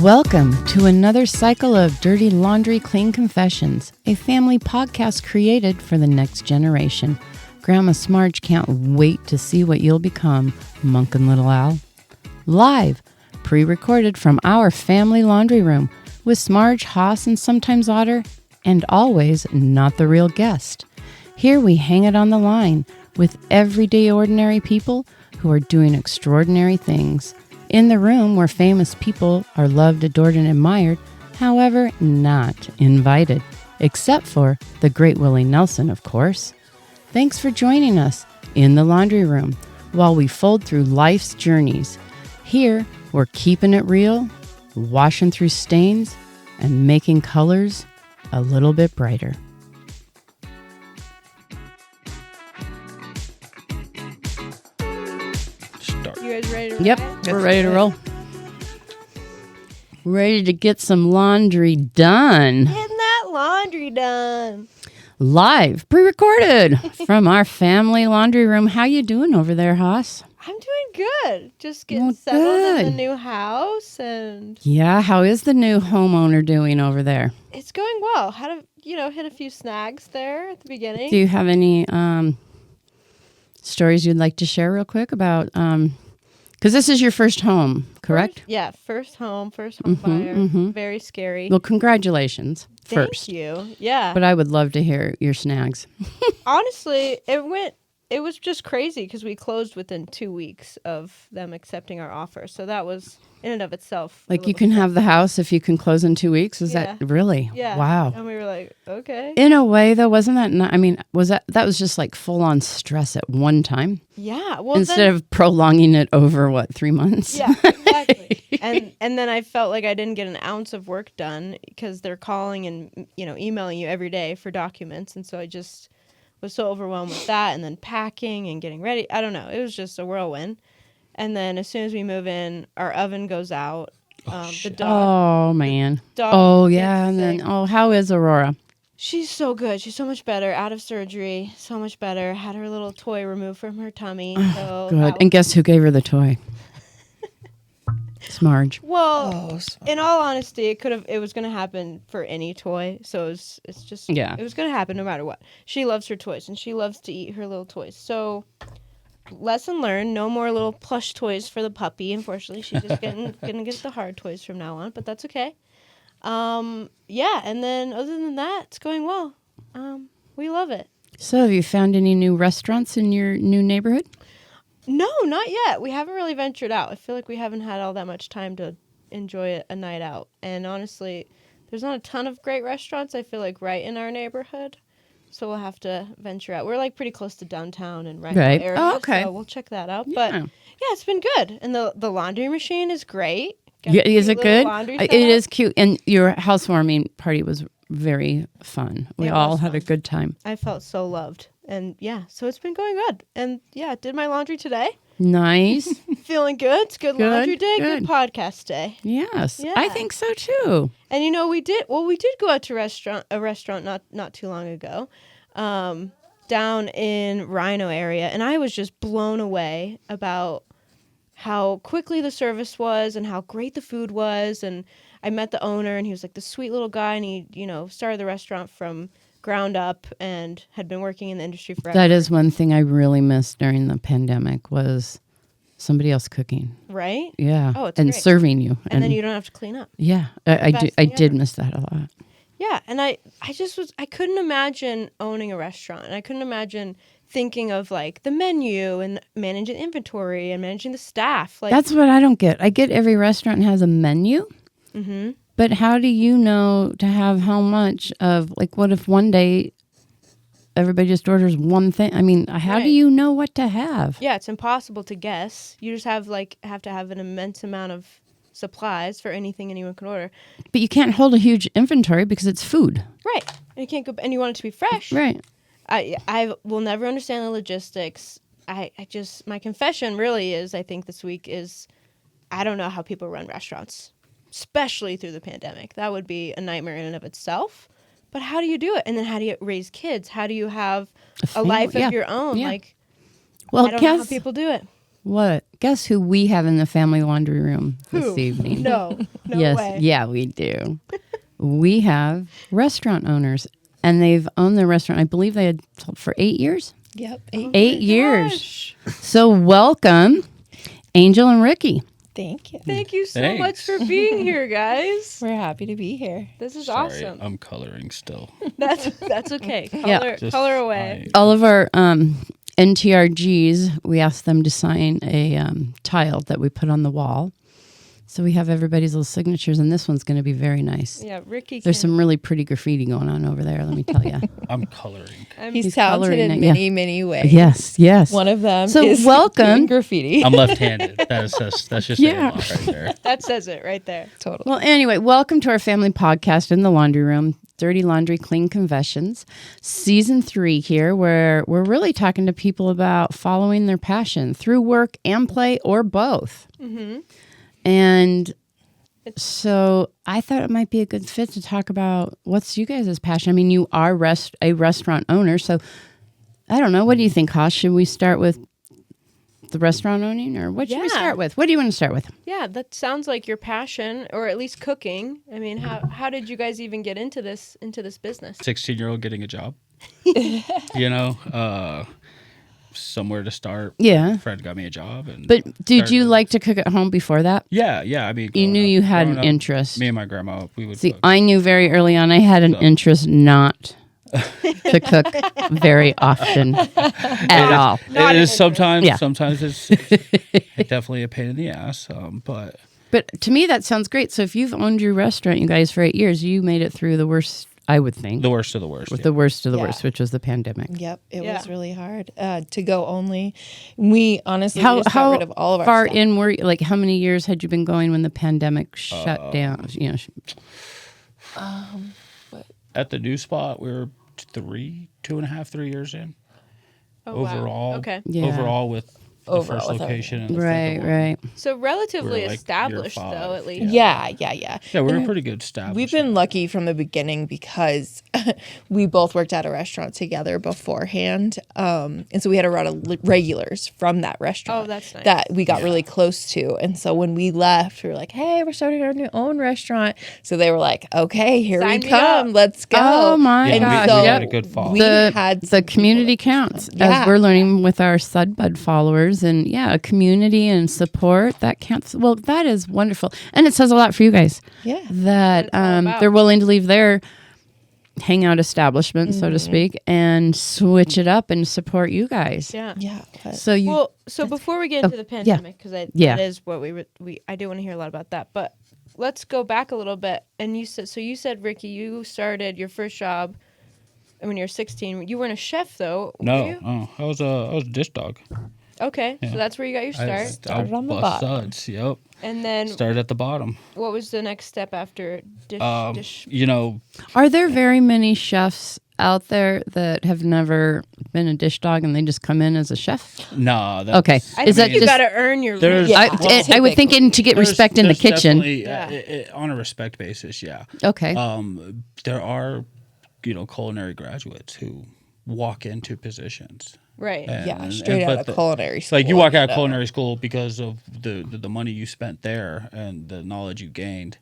Welcome to another cycle of Dirty Laundry Clean Confessions, a family podcast created for the next generation. Grandma Smarge can't wait to see what you'll become, Monk and Little Al. Live, pre-recorded from our family laundry room with Smarge, Haas, and sometimes Otter, and always not the real guest. Here we hang it on the line with everyday ordinary people who are doing extraordinary things. In the room where famous people are loved, adored, and admired, however, not invited. Except for the great Willie Nelson, of course. Thanks for joining us in the laundry room while we fold through life's journeys. Here, we're keeping it real, washing through stains, and making colors a little bit brighter. You guys ready to roll? Yep, we're ready to roll. Ready to get some laundry done. Getting that laundry done. Live, pre-recorded from our family laundry room. How you doing over there, Haas? I'm doing good. Just getting settled in the new house, and yeah, how is the new homeowner doing over there? it's going well. Hit a few snags there at the beginning. Do you have any stories you'd like to share real quick about? Because this is your first home, correct? First home buyer. Very scary. Well, congratulations. Thank First. you. Yeah. But I would love to hear your snags. Honestly, it was just crazy because we closed within 2 weeks of them accepting our offer. So that was in and of itself. Like you can have the house if you can close in 2 weeks? Is that really? Yeah. Wow. And we were like, okay. In a way, though, wasn't that, was that was just like full on stress at one time? Yeah. Well, Instead of prolonging it over, 3 months? Yeah, exactly. and then I felt like I didn't get an ounce of work done because they're calling and, emailing you every day for documents. And so I just was so overwhelmed with that, and then packing and getting ready. I don't know. It was just a whirlwind. And then as soon as we move in, our oven goes out. The dog. Oh, man. Dog yeah. And then, how is Aurora? She's so good. She's so much better. Out of surgery. So much better. Had her little toy removed from her tummy. So Good. And guess who gave her the toy? Smarge. Well, in all honesty, it was going to happen for any toy. So it was going to happen no matter what. She loves her toys, and she loves to eat her little toys. So lesson learned, no more little plush toys for the puppy. Unfortunately, she's just gonna get the hard toys from now on, but that's okay. And then other than that, it's going well. We love it. So have you found any new restaurants in your new neighborhood? No, not yet. We haven't really ventured out. I feel like we haven't had all that much time to enjoy a night out. And honestly, there's not a ton of great restaurants, I feel like, right in our neighborhood. So we'll have to venture out. We're like pretty close to downtown and right area. Oh, okay. So we'll check that out. Yeah. But yeah, it's been good. And the laundry machine is great. Yeah, is it good? It It is cute. And your housewarming party was very fun. We all had a good time. I felt so loved. And yeah, so it's been going good. And yeah, did my laundry today. Nice. Feeling good. It's good laundry day, good podcast day. Yes, Yeah. I think so too. And we did go out to a restaurant not too long ago, down in Rhino area, and I was just blown away about how quickly the service was and how great the food was. And I met the owner, and he was like this sweet little guy, and he started the restaurant from ground up and had been working in the industry forever. That is one thing I really missed during the pandemic was somebody else cooking. Right? Yeah. Oh, it's and great. Serving you. And then you don't have to clean up. Yeah, I did miss that a lot. Yeah, and I couldn't imagine owning a restaurant, and I couldn't imagine thinking of like the menu and managing inventory and managing the staff. Like That's what I don't get. I get every restaurant has a menu. Mm-hmm. But how do you know to have how much of, like, what if one day everybody just orders one thing? I mean, how do you know what to have? Yeah, it's impossible to guess. You just have to have an immense amount of supplies for anything anyone can order. But you can't hold a huge inventory because it's food. Right. And you can't go, and you want it to be fresh. Right. I will never understand the logistics. My confession really is, I think this week is, I don't know how people run restaurants, especially through the pandemic. That would be a nightmare in and of itself. But how do you do it? And then how do you raise kids? How do you have a life of your own? Yeah. I don't know how people do it. What? Guess who we have in the family laundry room this evening? No yes, way. Yeah, we do. We have restaurant owners, and they've owned their restaurant. I believe they had for 8 years. Yep, 8 years. So welcome, Angel and Ricky. Thank you. Thank you so much for being here, guys. We're happy to be here. This is Sorry, awesome. I'm coloring still. That's okay. Yeah. Color away. All of our NTRGs, we asked them to sign a tile that we put on the wall. So we have everybody's little signatures, and this one's going to be very nice. Yeah, Ricky. There's some really pretty graffiti going on over there, let me tell you. I'm coloring. He's talented in many ways. Yes. One of them so is welcome. graffiti. I'm left-handed. That's just a lot right there. That says it right there. Totally. Well, anyway, welcome to our family podcast in the laundry room. Dirty Laundry, Clean Confessions, Season 3 here, where we're really talking to people about following their passion through work and play or both. Mm-hmm. And so I thought it might be a good fit to talk about what's you guys' passion. I mean, you are a restaurant owner, so I don't know. What do you think, Hosh? Should we start with the restaurant owning, or what should we start with? What do you want to start with? Yeah, that sounds like your passion, or at least cooking. I mean, how did you guys even get into this business? 16-year-old getting a job. Somewhere to start. Yeah. Fred got me a job. But did you like to cook at home before that? Yeah. I mean, you knew you had an interest. Me and my grandma, we would See, cook. I knew very early on I had an interest not to cook very often at all. It is sometimes. Yeah. Sometimes it's definitely a pain in the ass. But to me that sounds great. So if you've owned your restaurant, you guys, for 8 years, you made it through the worst. I would think the worst of the worst. With the worst of the worst, which was the pandemic. Yep, it was really hard to go only. We honestly just got rid of all of our far stuff. in were you, like how many years had you been going when the pandemic shut down? At the new spot, we were 3 years in. Oh, overall. Wow. Okay. Yeah. Overall with the first location. And the second one. Right. So relatively We're like established, year 5. though, at least. Yeah. Yeah, we're pretty good established. We've been lucky from the beginning because we both worked at a restaurant together beforehand. And so we had a lot of regulars from that restaurant. Oh, that's nice. That we got really close to. And so when we left, we were like, hey, we're starting our own restaurant. So they were like, okay, here Sign we me come. up. Let's go. Oh, my Yeah, gosh. we Yep. had a good fall. We had The some community people that- counts, Yeah. as we're learning with our Sudbud followers, and a community and support that counts. Well, that is wonderful, and it says a lot for you guys. Yeah. That about. they're willing to leave their hangout establishment, so to speak, and switch it up and support you guys. Yeah. Yeah. But So you, Well, so before we get into the pandemic, because that is what I do want to hear a lot about that. But let's go back a little bit. And you said, Ricky, you started your first job when you were 16. You weren't a chef, though. Were No, you? I was a dish dog. Okay, so that's where you got your start. Started on the bust bottom. suds. Yep. And then Started at the bottom. what was the next step after dish? are there very many chefs out there that have never been a dish dog and they just come in as a chef? No. Okay. I Is think that you just? got to earn your There's- respect. I would think to get respect in the There's kitchen. definitely, on a respect basis, yeah. Okay. There are, culinary graduates who walk into positions. Right. Yeah, straight out but of culinary school. Like you walk out of culinary school because of the money you spent there and the knowledge you gained.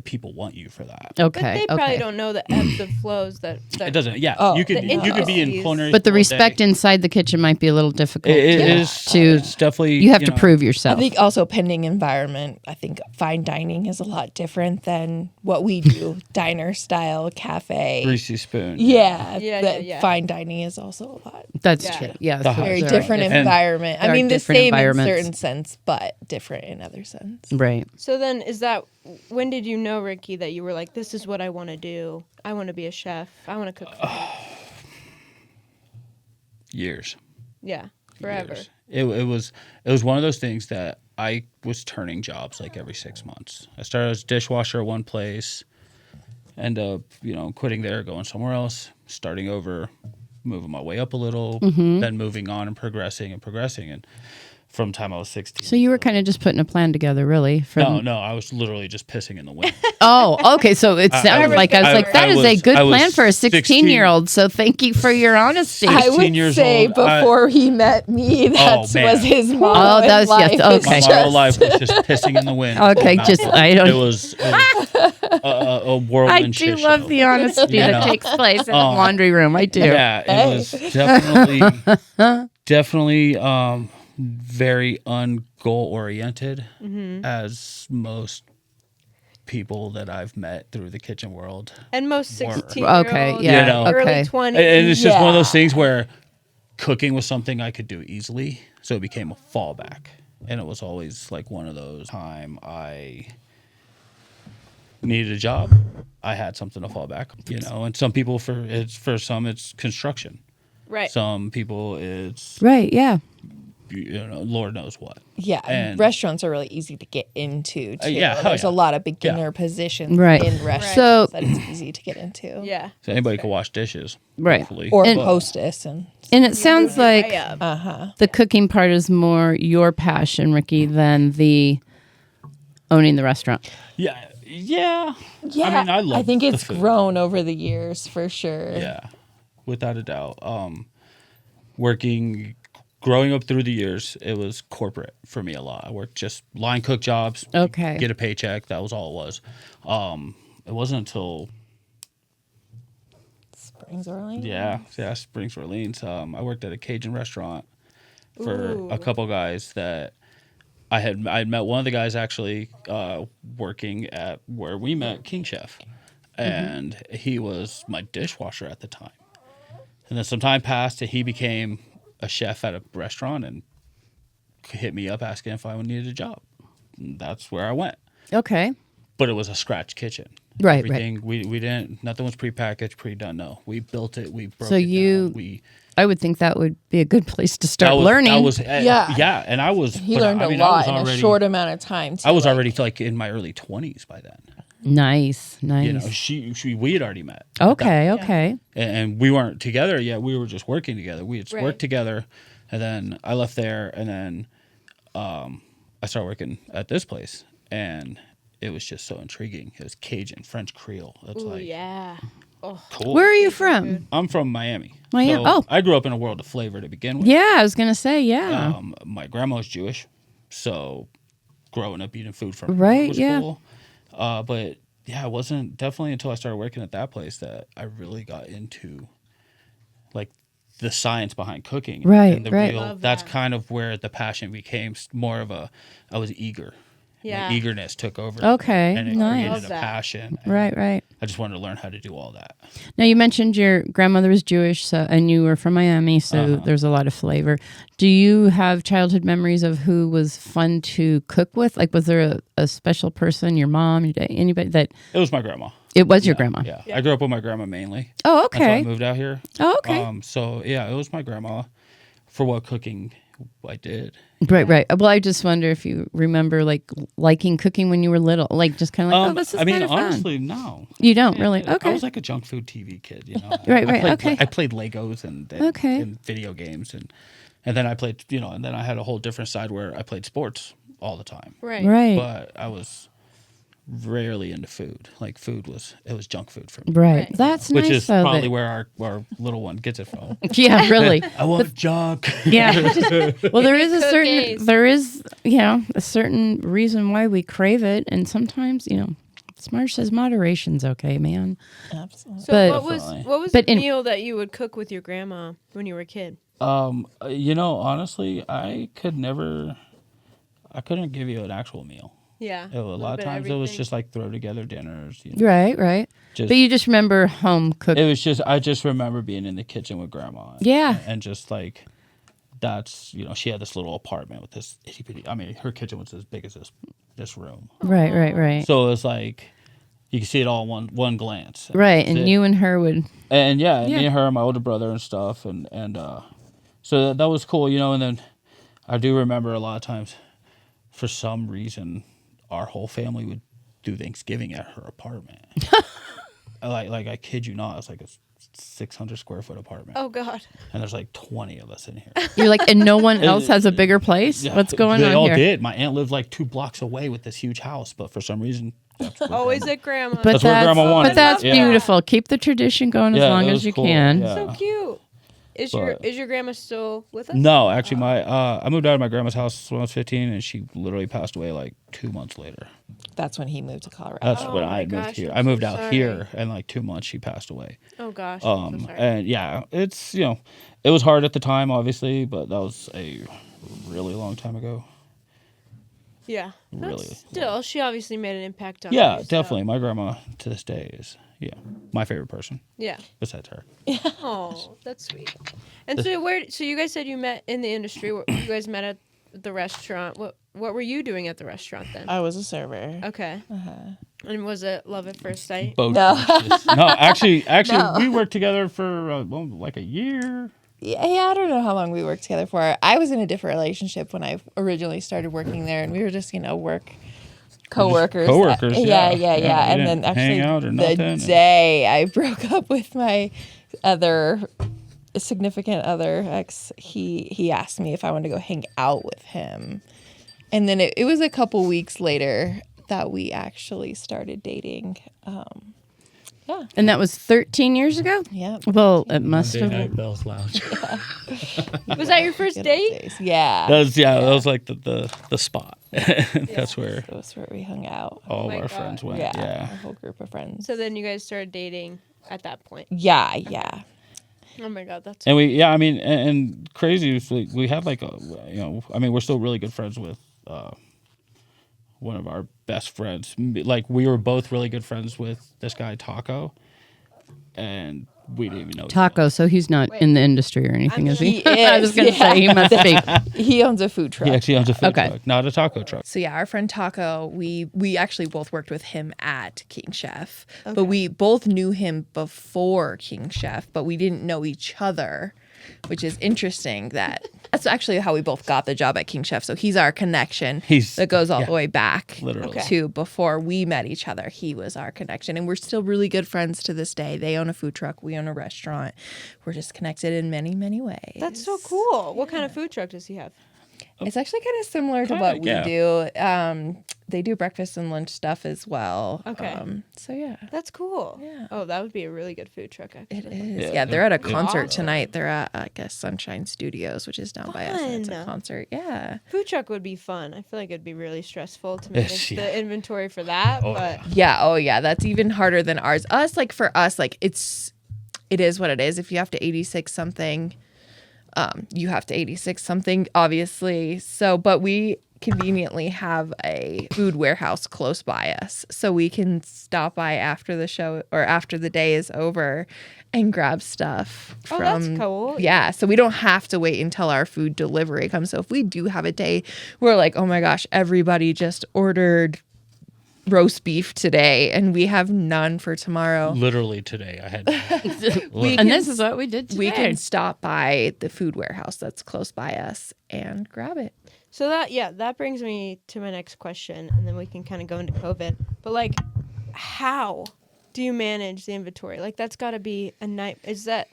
People want you for that. But Okay. they probably Okay. don't know the ebbs and flows that It doesn't. Yeah, Oh, you could the be in intricacies. culinary. But the school all respect day. inside the kitchen might be a little difficult. It to- is. to It's definitely. you have to prove yourself. I think also pending environment. I think fine dining is a lot different than what we do, diner style cafe. greasy spoon. Yeah, Yeah. Fine dining is also a lot That's Yeah. true. Yeah, The very they're different And environment. I there are mean, the different same in environments. certain sense, but different in other sense. right. So then, when did you know, Ricky, that you were like, this is what I want to do? I want to be a chef. I want to cook food. Years. Yeah, forever. Years. It was one of those things that I was turning jobs like every 6 months. I started as a dishwasher at one place, end up quitting there, going somewhere else, starting over, moving my way up a little, then moving on and progressing. And from time I was 16. So you were kind of just putting a plan together, really? No, I was literally just pissing in the wind. Oh, okay. So it sounded like that is a good plan for a 16-year-old. So thank you for your honesty. I would say before he met me, that was his motto. Oh, that was life. Okay. My motto life was just pissing in the wind. Okay, It was a whirlwind I do shit love show. the honesty that takes place in the laundry room. I do. Yeah, it was definitely very ungoal oriented, as most people that I've met through the kitchen world. And most 16 Okay, yeah. early 20s. And it's just one of those things where cooking was something I could do easily, so it became a fallback. And it was always like one of those time I needed a job, I had something to fall back, and some people for some it's construction. Right. Some people it's Right, yeah. Lord knows what. Yeah, and restaurants are really easy to get into too. There's a lot of beginner positions in restaurants that it's easy to get into. Yeah. So anybody can wash dishes. Right. Hopefully. Or hostess. And it sounds like the cooking part is more your passion, Ricky, than the owning the restaurant. Yeah. Yeah. I think it's grown over the years for sure. Yeah. Without a doubt. Growing up through the years, it was corporate for me a lot. I worked just line cook jobs. Okay. Get a paycheck. That was all it was. It wasn't until Springs Orleans. Yeah, Springs Orleans. I worked at a Cajun restaurant for a couple guys that I had met one of the guys actually working at where we met, King Chef, and he was my dishwasher at the time. And then some time passed, and he became a chef at a restaurant and hit me up asking if I needed a job. And that's where I went. Okay. But it was a scratch kitchen. Right, Everything, we didn't, nothing was prepackaged, pre-done. No, we built it. We broke it down. I would think that would be a good place to start learning. And I was. He learned a lot in a short amount of time. I was already like in my early 20s by then. Nice. We had already met. Okay. And we weren't together yet. We were just working together. We had worked together, and then I left there, and then I started working at this place, and it was just so intriguing. It was Cajun, French Creole. That's cool. Where are you from? I'm from Miami. So I grew up in a world of flavor to begin with. Yeah, I was gonna say my grandma's Jewish, so growing up eating food from her was cool. But it wasn't definitely until I started working at that place that I really got into like the science behind cooking. Right. That's kind of where the passion became more of I was eager. Yeah. My eagerness took over. Okay. And it created a passion. Right. I just wanted to learn how to do all that. Now, you mentioned your grandmother was Jewish, and you were from Miami, so there's a lot of flavor. Do you have childhood memories of who was fun to cook with? Like, was there a special person, your mom, your dad, anybody that... It was my grandma. It was your grandma? Yeah. I grew up with my grandma mainly. Oh, okay. Until I moved out here. Oh, okay. It was my grandma for what cooking I did. Right. Well, I just wonder if you remember liking cooking when you were little, like just kind of like, this is kind of fun. Honestly, no. You don't really? Okay. I was like a junk food TV kid, Right. I played Legos and video games and then I played, and then I had a whole different side where I played sports all the time. Right. But I was rarely into food. Like it was junk food for me. Right. That's nice. Which is probably where our little one gets it from. Yeah, really. I want junk. Yeah. Well, there is a certain reason why we crave it, and sometimes, Smarge says moderation's okay, man. Absolutely. So what was the meal that you would cook with your grandma when you were a kid? Honestly, I couldn't give you an actual meal. Yeah. A lot of times it was just like throw together dinners. Right. But you just remember home cooking. It was just, I just remember being in the kitchen with grandma. Yeah. And just like, that's, she had this little apartment with this itty bitty, her kitchen was as big as this room. Right. So it was like, you could see it all in one glance. Right. And you and her would. And me and her, my older brother and stuff. And so that was cool, and then I do remember a lot of times, for some reason, our whole family would do Thanksgiving at her apartment. I kid you not, it's like a 600 square foot apartment. Oh God. And there's like 20 of us in here. You're like, and no one else has a bigger place? Yeah, What's going on They all here? did. My aunt lived like 2 blocks away with this huge house, but for some reason, that's where Always at grandma. But That's what Grandma wanted. But that's Yeah. beautiful. Keep the tradition going as Yeah, long it as was you cool. can. Yeah. So cute. Is your grandma still with us? No, actually, I moved out of my grandma's house when I was 15, and she literally passed away like 2 months later. That's when he moved to Colorado. That's Oh when my I moved gosh, here. I'm I moved so out sorry. here, and like 2 months she passed away. Oh gosh. I'm so sorry. And yeah, it's it was hard at the time, obviously, but that was a really long time ago. Yeah. Really. Still, she obviously made an impact on you. Yeah, so- definitely. My grandma to this day is my favorite person Yeah. besides her. Oh, that's sweet. And so you guys said you met in the industry. You guys met at the restaurant. What were you doing at the restaurant then? I was a server. Okay. And was it love at first sight? Both. No. No, actually, No. we worked together for like a year. Yeah, I don't know how long we worked together for. I was in a different relationship when I originally started working there, and we were just, work co-workers. Co-workers, yeah. Yeah. We And then didn't hang out or actually, the nothing. day I broke up with my other significant other ex, he asked me if I wanted to go hang out with him. And then it was a couple weeks later that we actually started dating. Yeah. And that was 13 years ago? Yeah. Well, it must Monday have. Night Bells Lounge. Was that your first Good old date? days. Yeah. That was like the spot. That's where That was where we hung out. all my of our God. friends went. Yeah. Yeah. A whole group of friends. So then you guys started dating at that point. Yeah. Oh my God, that's And and crazy is we have like we're still really good friends with one of our best friends. Like we were both really good friends with this guy Taco, and we didn't even know Taco, so he's not in the industry or anything, is he? He is, I was going to say, he must be. He owns a food truck. He actually owns a food Okay. truck, not a taco truck. So yeah, our friend Taco, we actually both worked with him at King Chef, but we both knew him before King Chef, but we didn't know each other, which is interesting. That's actually how we both got the job at King Chef. So he's our connection that goes all the way back Literally. to before we met each other. He was our connection, and we're still really good friends to this day. They own a food truck, we own a restaurant. We're just connected in many, many ways. That's so cool. What kind of food truck does he have? It's actually kind of similar to what we do. They do breakfast and lunch stuff as well. Okay. So yeah. That's cool. Yeah. Oh, that would be a really good food truck, actually. It is. Yeah, Yeah, they're at a yeah. concert Awesome. tonight. They're at, I guess, Sunshine Studios, which is down by us. And it's a Fun. concert. Yeah. Food truck would be fun. I feel like it'd be really stressful to manage Yeah. the inventory for that, but Yeah. Oh, yeah. That's even harder than ours. For us, like it is what it is. If you have to 86 something, you have to 86 something, obviously. So, but we conveniently have a food warehouse close by us, so we can stop by after the show or after the day is over and grab stuff Oh, from that's cool. Yeah, so we don't have to wait until our food delivery comes. So if we do have a day where like, oh my gosh, everybody just ordered roast beef today and we have none for tomorrow, Literally today, I had. And this is what we did today. we can stop by the food warehouse that's close by us and grab it. so that brings me to my next question, and then we can kind of go into COVID. But like, how do you manage the inventory? Like, that's got to be a night. Is that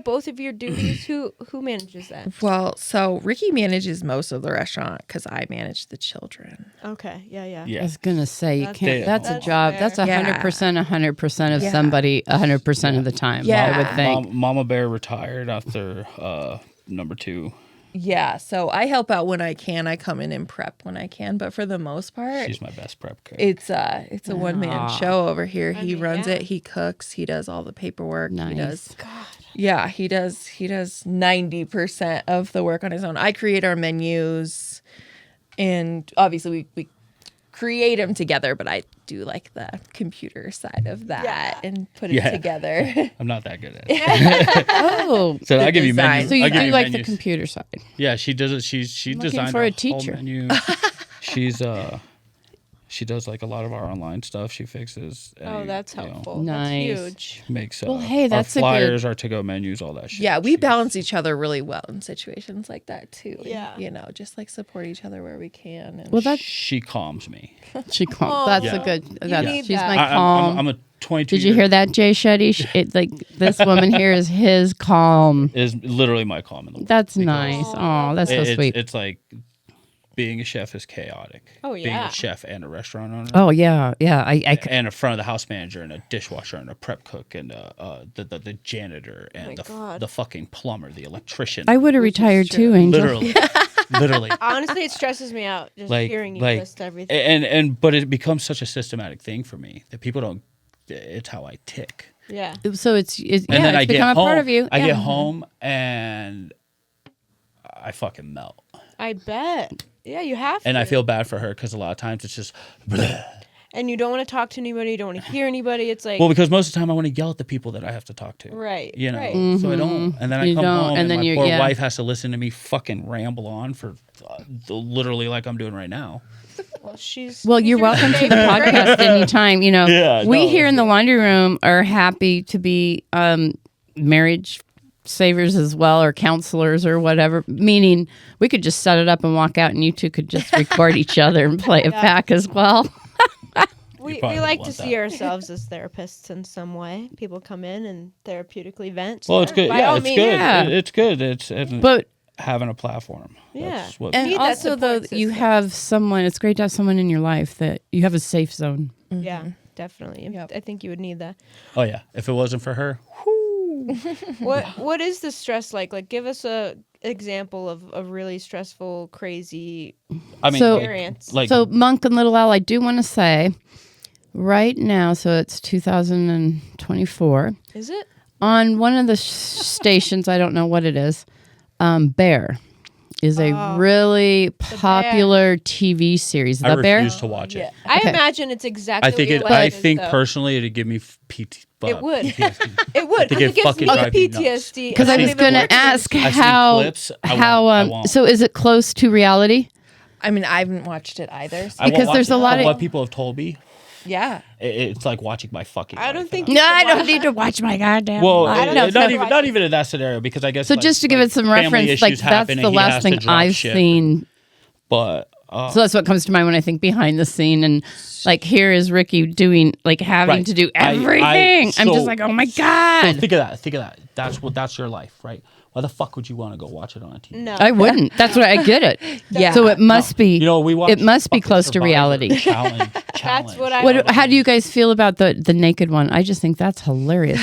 both of your duties? Who manages that? Well, so Ricky manages most of the restaurant because I manage the children. Okay, yeah. I was going to say, you That's can't, fair. that's a That's job. fair. That's Yeah. 100% of Yeah. somebody 100% of the time, Yeah. I would think. Mama Bear retired after number 2. Yeah, so I help out when I can. I come in and prep when I can, but for the most part, She's my best prep cook. it's a one man show over here. He mean, runs yeah. it. He cooks. He does all the paperwork. Nice. He does. Yeah, he does 90% of the work on his own. I create our menus, and obviously we create them together, but I do like the computer side of that Yeah. and put it together. I'm not that good at it. Oh, So I give you design. menus. so you I give do like the menus. computer side. Yeah, she does it. She looking designed for a whole teacher. menu. She's She does like a lot of our online stuff. She fixes. That's helpful. Nice. That's huge. Makes Well, hey, that's our a flyers, good- our to-go menus, all that shit. Yeah, we balance each other really well in situations like that too. Yeah. You know, just like support each other where we can. And Well, that She calms me. she calm. That's a Yeah. good. That's, need she's that. my calm. I'm a 22. Did you hear that, Jay Shetty? Like this woman here is his calm. Is literally my calm in the world. That's because nice. Oh, that's so sweet. It's like being a chef is chaotic. Oh, Being yeah. a chef and a restaurant owner. Oh yeah. And a front of the house manager and a dishwasher and a prep cook and the janitor and the fucking plumber, the electrician. I would have retired too, Angel. Literally. Honestly, it stresses me out just hearing you list everything. But it becomes such a systematic thing for me that people don't. It's how I tick. Yeah. So it's And then I it's get become home, a part of you. I Yeah. get home and I fucking melt. I bet. Yeah, you have to. And I feel bad for her because a lot of times it's just. Bleh. And you don't want to talk to anybody. You don't want to hear anybody. It's like. Well, because most of the time I want to yell at the people that I have to talk to. Right. You know, right. so I don't. And then I You come don't, home and and, then my you- poor yeah. wife has to listen to me fucking ramble on for literally like I'm doing right now. Well, You're welcome to the podcast anytime. You know, Yeah, we no. here in the laundry room are happy to be marriage savers as well, or counselors or whatever. Meaning, we could just set it up and walk out, and you two could just record each other and play it back as well. We probably like want to see that. ourselves as therapists in some way. People come in and therapeutically vent. Well, it's good. By Yeah, all it's means. good. Yeah. It's good. It's But having a platform. Yeah. That's what and need that also though, support you system. have someone. It's great to have someone in your life that you have a safe zone. Yeah, definitely. Yep. I think you would need that. Oh yeah. If it wasn't for her, What is the stress like? Like, give us a example of a really stressful, crazy I mean, So- experience. like So, Monk and Little Al, I do want to say, right now, so it's 2024. Is it? On one of the stations, I don't know what it is, Bear is a really popular TV series. I The Bear? refuse to watch it. I Okay. imagine it's exactly. I think what it. your I life is, think though. personally, it'd give me It would. PTSD. It would. I think Because it it gives fucking me drive me nuts. PTSD. Because I and was don't going even to work ask with it. I've seen how, clips. I won't. so is it close to reality? I mean, I haven't watched it either. So I won't because watch there's it. a lot of- what people have told me. yeah. It's like watching my fucking. I don't life. think. No, I don't need to watch my goddamn Well, life. not even in that scenario because I guess. So just to give it some family reference, like issues that's happen the and he last has to thing drop I've shit. seen. But So that's what comes to mind when I think behind the scene, and like here is Ricky doing like having Right. to do I- everything. I'm so- just like, oh my so god. think of that. That's your life, right? Why the fuck would you want to go watch it on TV? No. I wouldn't. That's what I get it. Yeah. So it must be. You know, we watch It must be fucking close to Survivor reality. Challenge. what I- What? How do you guys feel about the naked one? I just think that's hilarious.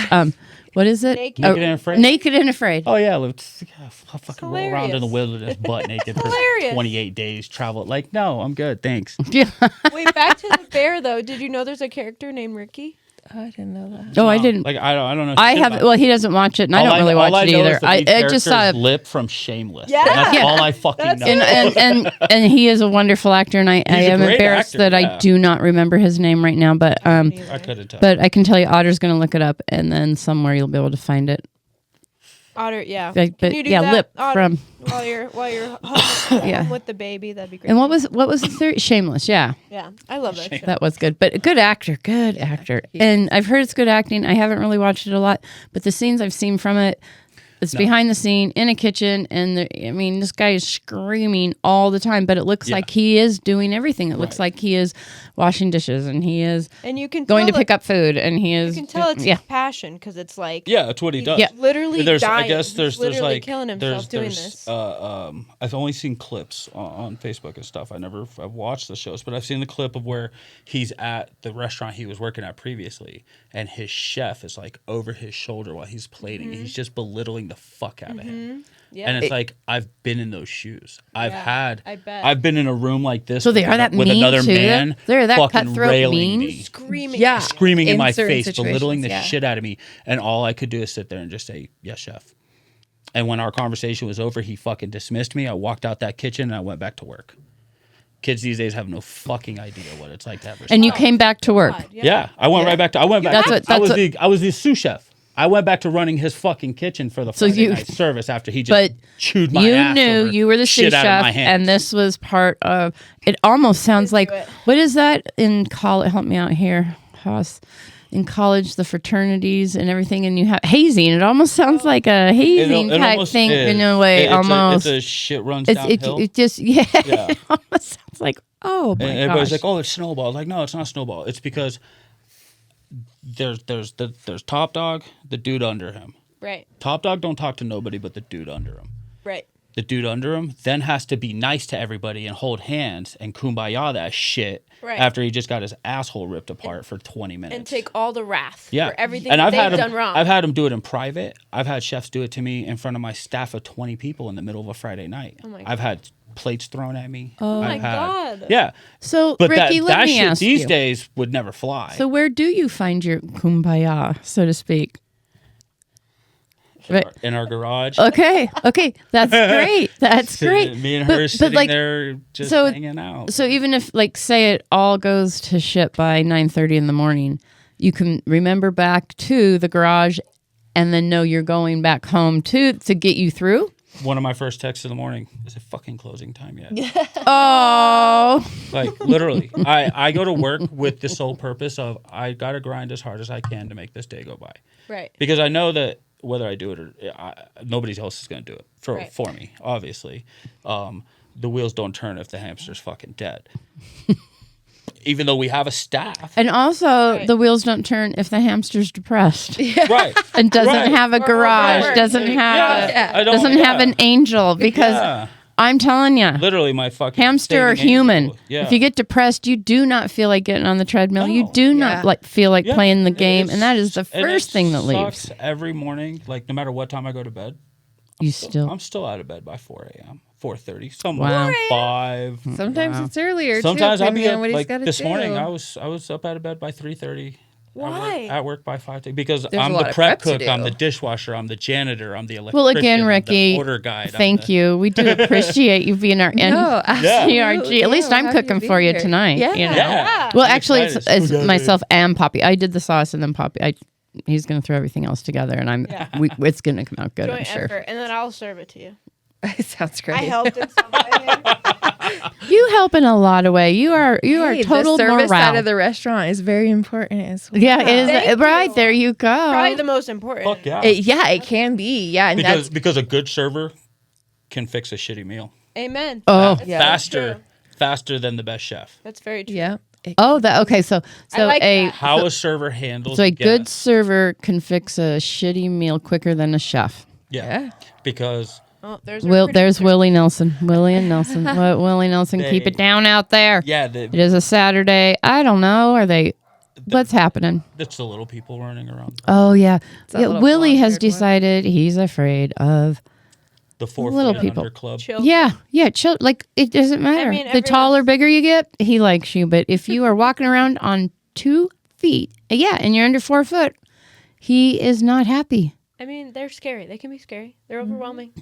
What is it? Naked. Naked and Afraid? Naked and Afraid. Oh yeah, let's fucking roll around in the hilarious. wilderness butt naked for Hilarious. 28 days. Travel like no, I'm good, thanks. Yeah. Wait, back to the bear though. Did you know there's a character named Ricky? Oh, I didn't know that. Oh, I didn't. Like I don't know. I shit have. about it. Well, he doesn't watch it, and I All don't really all watch it know either. is the lead I just saw. character's Lip from Shameless. Yeah. That's Yeah. all I fucking know. And he is a wonderful actor, and I a am great embarrassed actor, that I yeah. do not remember his name right now. But I couldn't tell. but I can tell you, Otter's going to look it up, and then somewhere you'll be able to find it. Otter, yeah. Like, but Can you do yeah, that, Lip Otter, from. while you're home Yeah. with the baby, that'd be great. And what was the theory? Shameless, yeah, Yeah, I love that show. that was good. But good actor, And I've heard it's good acting. I haven't really watched it a lot, but the scenes I've seen from it, it's behind the scene in a kitchen, and this guy is screaming all the time. But it looks like he is doing everything. It looks like he is washing dishes, and he is And you can going to tell pick up food, and he is. You can tell it's yeah. his passion because it's like Yeah, that's what he does. Yeah. literally There's, dying. I guess there's He's literally like killing himself doing this. I've only seen clips on Facebook and stuff. I've watched the shows, but I've seen the clip of where he's at the restaurant he was working at previously, and his chef is like over his shoulder while he's plating. Mm-hmm. And he's just belittling the fuck out of him. Yeah. And it's like I've been in those shoes. I bet. I've been in a room like this. So they with are that with mean another too? man. They're that fucking cutthroat railing mean? me. Screaming. Yeah. Screaming in my certain face, situations, belittling the yeah. shit out of me, and all I could do is sit there and just say, "Yes, chef." And when our conversation was over, he fucking dismissed me. I walked out that kitchen and I went back to work. Kids these days have no fucking idea what it's like to have. And you came back to work. God, yeah, I went right back to. I went back. That's to, what- that's I was the sous chef. I went back to running his fucking kitchen for the Friday night service after he just chewed my ass. You knew you were the sous chef, and this was part of. It almost sounds like what is that in college? Help me out here, Haas. In college, the fraternities and everything, and you have hazing. It almost sounds like a hazing type thing in a way. It's a shit runs downhill. It just it almost sounds like and everybody's like, oh, it's snowball. Like, no, it's not snowball. It's because there's Top Dog, the dude under him. Right. Top Dog don't talk to nobody but the dude under him. Right. The dude under him then has to be nice to everybody and hold hands and kumbaya that shit after he just got his asshole ripped apart for 20 minutes. And take all the wrath for everything and they've done wrong. I've had him do it in private. I've had chefs do it to me in front of my staff of 20 people in the middle of a Friday night. Oh my God. I've had plates thrown at me. Oh my God. Yeah. So, but Ricky, that shit these days would never fly. So where do you find your kumbaya, so to speak? In our garage. Okay, that's great. That's great. Me and her sitting there just hanging out. So even if, like, say it all goes to shit by 9:30 in the morning, you can remember back to the garage, and then know you're going back home to get you through. One of my first texts in the morning is it fucking closing time yet? Oh, like literally, I go to work with the sole purpose of I gotta grind as hard as I can to make this day go by. Right. Because I know that whether I do it or nobody else is going to do it for me, obviously. The wheels don't turn if the hamster's fucking dead. Even though we have a staff. And also, the wheels don't turn if the hamster's depressed. Right. And doesn't have a garage, doesn't have an angel. Because I'm telling you, literally my fucking hamster or human. If you get depressed, you do not feel like getting on the treadmill. You do not feel like playing the game, and that is the first thing that leaves. Every morning, like no matter what time I go to bed, I'm still out of bed by 4 a.m. 4:30. Somewhere 5. Sometimes it's earlier. Sometimes too, I'll be up, what like this morning. I was up out of bed by 3:30. Why? At work by 5:30 because I'm the prep cook, I'm the dishwasher, I'm the janitor, I'm the electrician. Well, again, Ricky, I'm the order guide. Thank you. We do appreciate you being our NCRG. At least I'm cooking for you tonight. Yeah. You know? Well, actually, it's myself and Poppy. I did the sauce, and then Poppy, he's going to throw everything else together, and it's going to come out good. Joint I'm sure. effort, and then I'll serve it to you. It sounds great. I helped in some way. You help in a lot of ways. You are total the service morale. side of the restaurant is very important as well. Yeah, it is right. There you go. Probably the most important. Fuck yeah. It can be. Yeah, and because a good server can fix a shitty meal. Amen. Oh, faster than the best chef. That's very true. Yeah. Okay. So like how a server handles. So a good server can fix a shitty meal quicker than a chef. Yeah. Because. Oh, there's Willie Nelson. Willie Nelson. Willie Nelson, keep it down out there. Yeah. It is a Saturday. I don't know. What's happening? It's the little people running around. Oh, yeah. Willie has decided he's afraid of the 4 little people club. Children. Yeah. Like, it doesn't matter. The taller, bigger you get, he likes you. But if you are walking around on 2 feet, and you're under 4 foot, he is not happy. I mean, they're scary. They can be scary. They're overwhelming.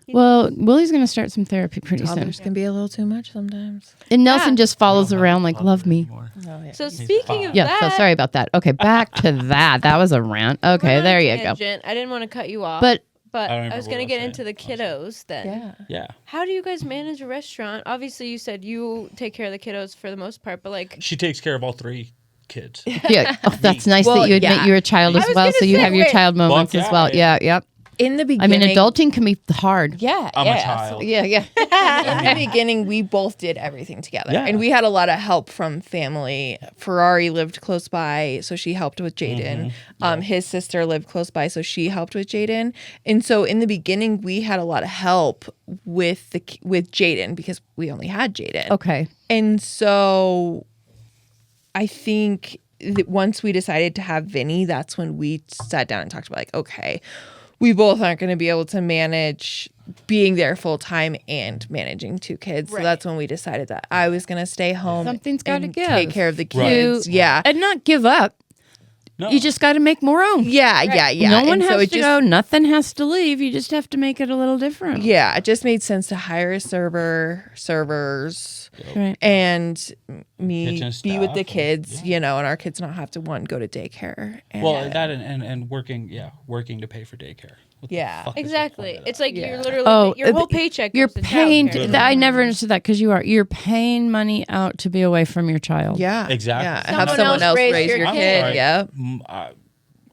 Well, Willie's going to start some therapy pretty soon. Toddlers can be a little too much sometimes. And Nelson just follows around like, love me. Oh, yeah. So speaking of that. So sorry about that. Okay, back to that. That was a rant. Okay, there you go. I didn't want to cut you off. But I was going to get into the kiddos then. Yeah. How do you guys manage a restaurant? Obviously, you said you take care of the kiddos for the most part, but like... She takes care of all 3 kids. Yeah. Oh, that's nice that you admit you're a child as well, so you have your child moments as well. Yeah. In the beginning, I mean, adulting can be hard. Yeah, I'm a child. Yeah. In the beginning, we both did everything together, and we had a lot of help from family. Ferrari lived close by, so she helped with Jaden. His sister lived close by, so she helped with Jaden. And so in the beginning, we had a lot of help with Jaden because we only had Jaden. Okay, and so I think that once we decided to have Vinny, that's when we sat down and talked about like, okay, we both aren't going to be able to manage being there full time and managing 2 kids. Right. So that's when we decided that I was going to stay home. Something's got to give. Take care of the kids. And not give up. No. You just got to make more room. Yeah. No one And has to go. Nothing has to leave. You just have to make it a little different. Yeah, it just made sense to hire a servers, Right. and me Kitchen be with the staff, kids, and our kids not have to go to daycare. And, Well, that and working to pay for daycare. What the Yeah. fuck is the Exactly. point of It's that? like you're literally your whole paycheck. You're goes to paying. childcare. I never understood that because you're paying money out to be away from your child. yeah, Exactly. Yeah, Someone have someone else else raise raise your your kid. kid. Yeah,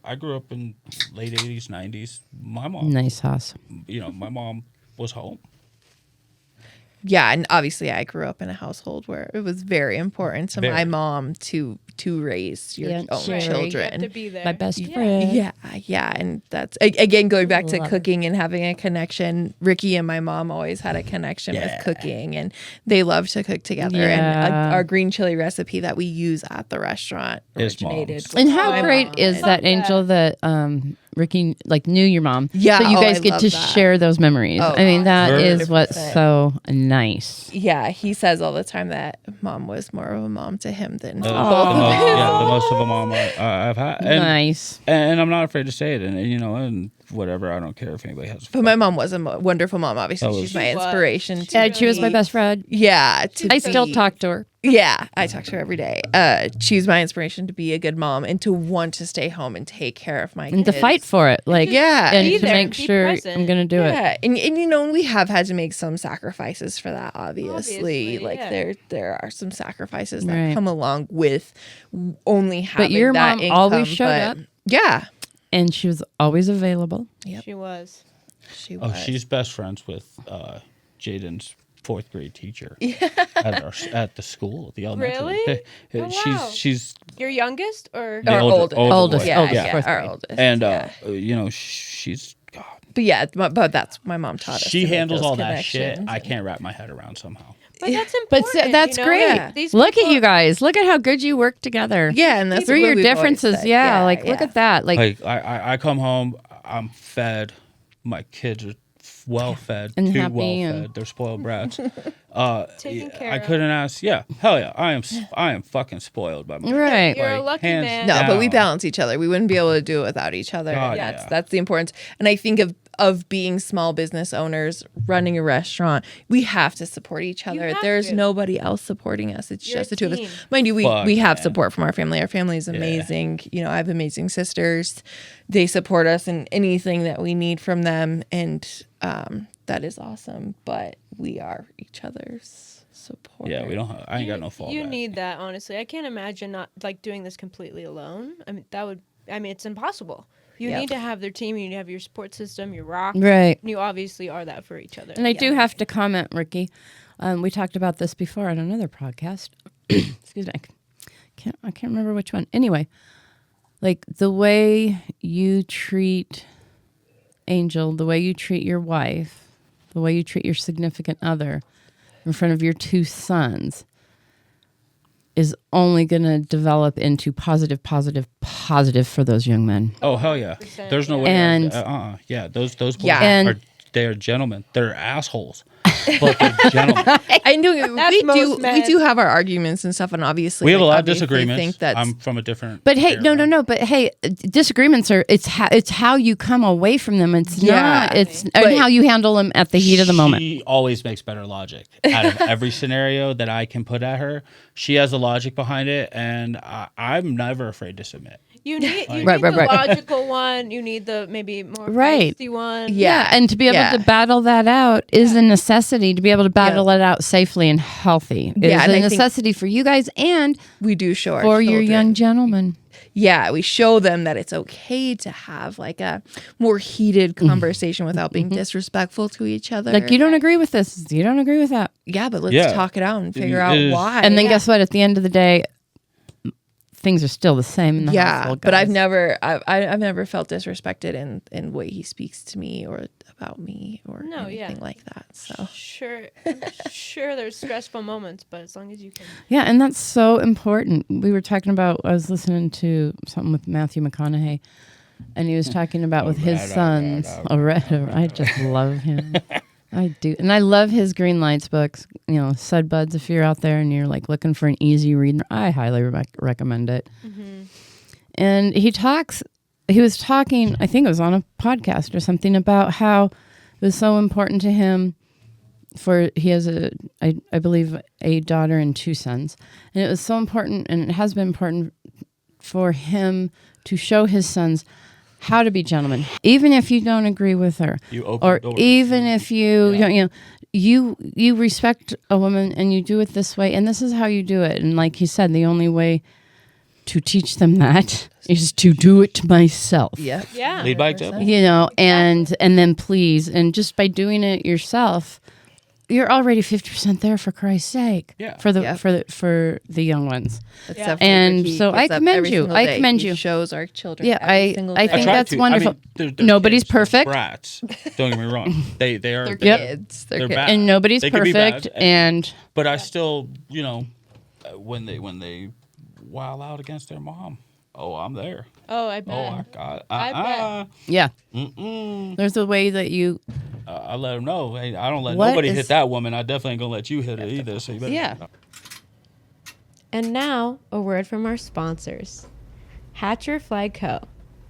I grew up in late 80s, 90s. My mom, Nice house. my mom was home. yeah, and obviously I grew up in a household where it was very important to my Very. mom to raise your Yeah, own sure. You have to children. be there. My best friend. Yeah, and that's again going back to Love it. cooking and having a connection. Ricky and my mom always had a connection with cooking, and they love to cook together. And Yeah. our green chili recipe that we use at the restaurant Is originated. mom's. with And how my great mom. is And- that, Angel, that Ricky knew your mom? Yeah, So you guys I get love to that. share those memories. Oh, I mean, that God, is what's 100%. so nice. Yeah, he says all the time that mom was more of a mom to him than The both. most of a mom I've had. And, Nice. and I'm not afraid to say it. And whatever, I don't care if anybody has. But my mom was a wonderful mom. Obviously, That was- she's my She was. inspiration. Yeah, she was my best friend. Yeah, I still talk to her. Yeah, I talk to her every day. She's my inspiration to be a good mom and to want to stay home and take care of my And kids. to fight for it. Like, Yeah. and Be to there, make be sure present. I'm going to do it. Yeah, and we have had to make some sacrifices for that. Obviously, like yeah. there are some sacrifices that Right. come along with only having your that mom income, always showed but- up. Yeah, And she was always available. Yep. She was. she Oh, was. she's best friends with Jaden's 4th grade teacher at the school, the elementary. Really? Oh, wow. She's Your youngest or the Our older Oldest. boy. Yeah, Oldest, yeah, fourth our grade. oldest. And yeah. she's God. But yeah, but that's my mom taught us. She to make handles those all that shit. connections. I can't wrap my head around somehow. But that's But important. that's you know? great. Yeah. These Look at people- you guys. Look at how good you work together. Yeah, and that's Through what your we've always differences. said. Yeah. Like, look at that. Like, I come home, I'm fed. My kids are well fed, And too happy well and- fed. They're spoiled brats. Taken care I of. couldn't ask. Yeah, hell yeah. I am fucking spoiled by my right. You're a Like, lucky hands man. No, but we down. balance each other. We wouldn't be able to do it without each other. God, That's yeah. that's the importance. And I think of being small business owners running a restaurant, we have to support each other. have There's to. nobody else supporting us. It's You're just a the two of team. us. Mind you, we Fuck, have man. support from our family. Our family is amazing. I have amazing sisters. They support us in anything that we need from them, and that is awesome. But we are each other's support. Yeah, we don't. I ain't got no fallback. You need that, honestly. I can't imagine not like doing this completely alone. I mean, it's impossible. You Yep. need to have their team. You need to have your support system, your rock. Right. You obviously are that for each other. And I do have to comment, Ricky. We talked about this before on another podcast. Excuse me. I can't remember which one. Anyway, like the way you treat Angel, the way you treat your wife, the way you treat your significant other in front of your 2 sons is only going to develop into positive for those young men. Oh hell yeah! There's no way. And- yeah, those boys And- they're gentlemen. They're assholes, but they're gentlemen. I know That's most we men. do have our arguments and stuff, and obviously We have a lot of obviously disagreements. Think that's I'm from a different. But hey, era. no. But hey, disagreements are it's how you come away from them. It's Yeah. not. It's But- and how you handle them at the heat of the moment. She always makes better logic out of every scenario that I can put at her. She has the logic behind it, and I'm never afraid to submit. You need Right. the logical one. You need the maybe more Right. feisty one. Yeah. And to be able Yeah. to battle that out is a necessity. To be able to battle it out safely and healthy is Yeah, and a I think- necessity for you guys and we do show our for your children. young gentlemen. Yeah, we show them that it's okay to have like a more heated conversation without being disrespectful to each other. Like, you don't agree with this. You don't agree with that. yeah, but let's Yeah. talk it out and figure It out is- why. And then guess what? At the end of the day, things are still the same in the household. but I've guys. never felt disrespected in the way he speaks to me or about me or No, anything yeah. like that. So Sure, there's stressful moments, but as long as you can. Yeah, and that's so important. We were talking about, I was listening to something with Matthew McConaughey, and he was talking about with his sons. I just love him. I do. And I love his Green Lights books. Sud Buds, if you're out there and you're like looking for an easy read, I highly recommend it. Mm-hmm. And he was talking, I think it was on a podcast or something, about how it was so important to him he has I believe a daughter and 2 sons. And it was so important, and it has been important for him to show his sons how to be gentlemen, even if you don't agree with her, or even if you you respect a woman and you do it this way, and this is how you do it. And like he said, the only way to teach them that is to do it to myself. Yeah. Lead by example. And then please, and just by doing it yourself, you're already 50% there, for Christ's sake. Yeah. For the young ones. And so I commend you. I commend you. Shows our children. Yeah, I think that's wonderful. Nobody's perfect. Brats. Don't get me wrong. They are. They're kids. They're bad. And nobody's They can be perfect. bad, but I still, when they wild out against their mom, I'm there. Oh, I bet. Oh, I bet. Yeah. Mm-mm. There's a way that you. I let them know. Hey, I don't let nobody hit that woman. I definitely ain't gonna let you hit it either. So you better. And now a word from our sponsors, Hatcher Fly Co.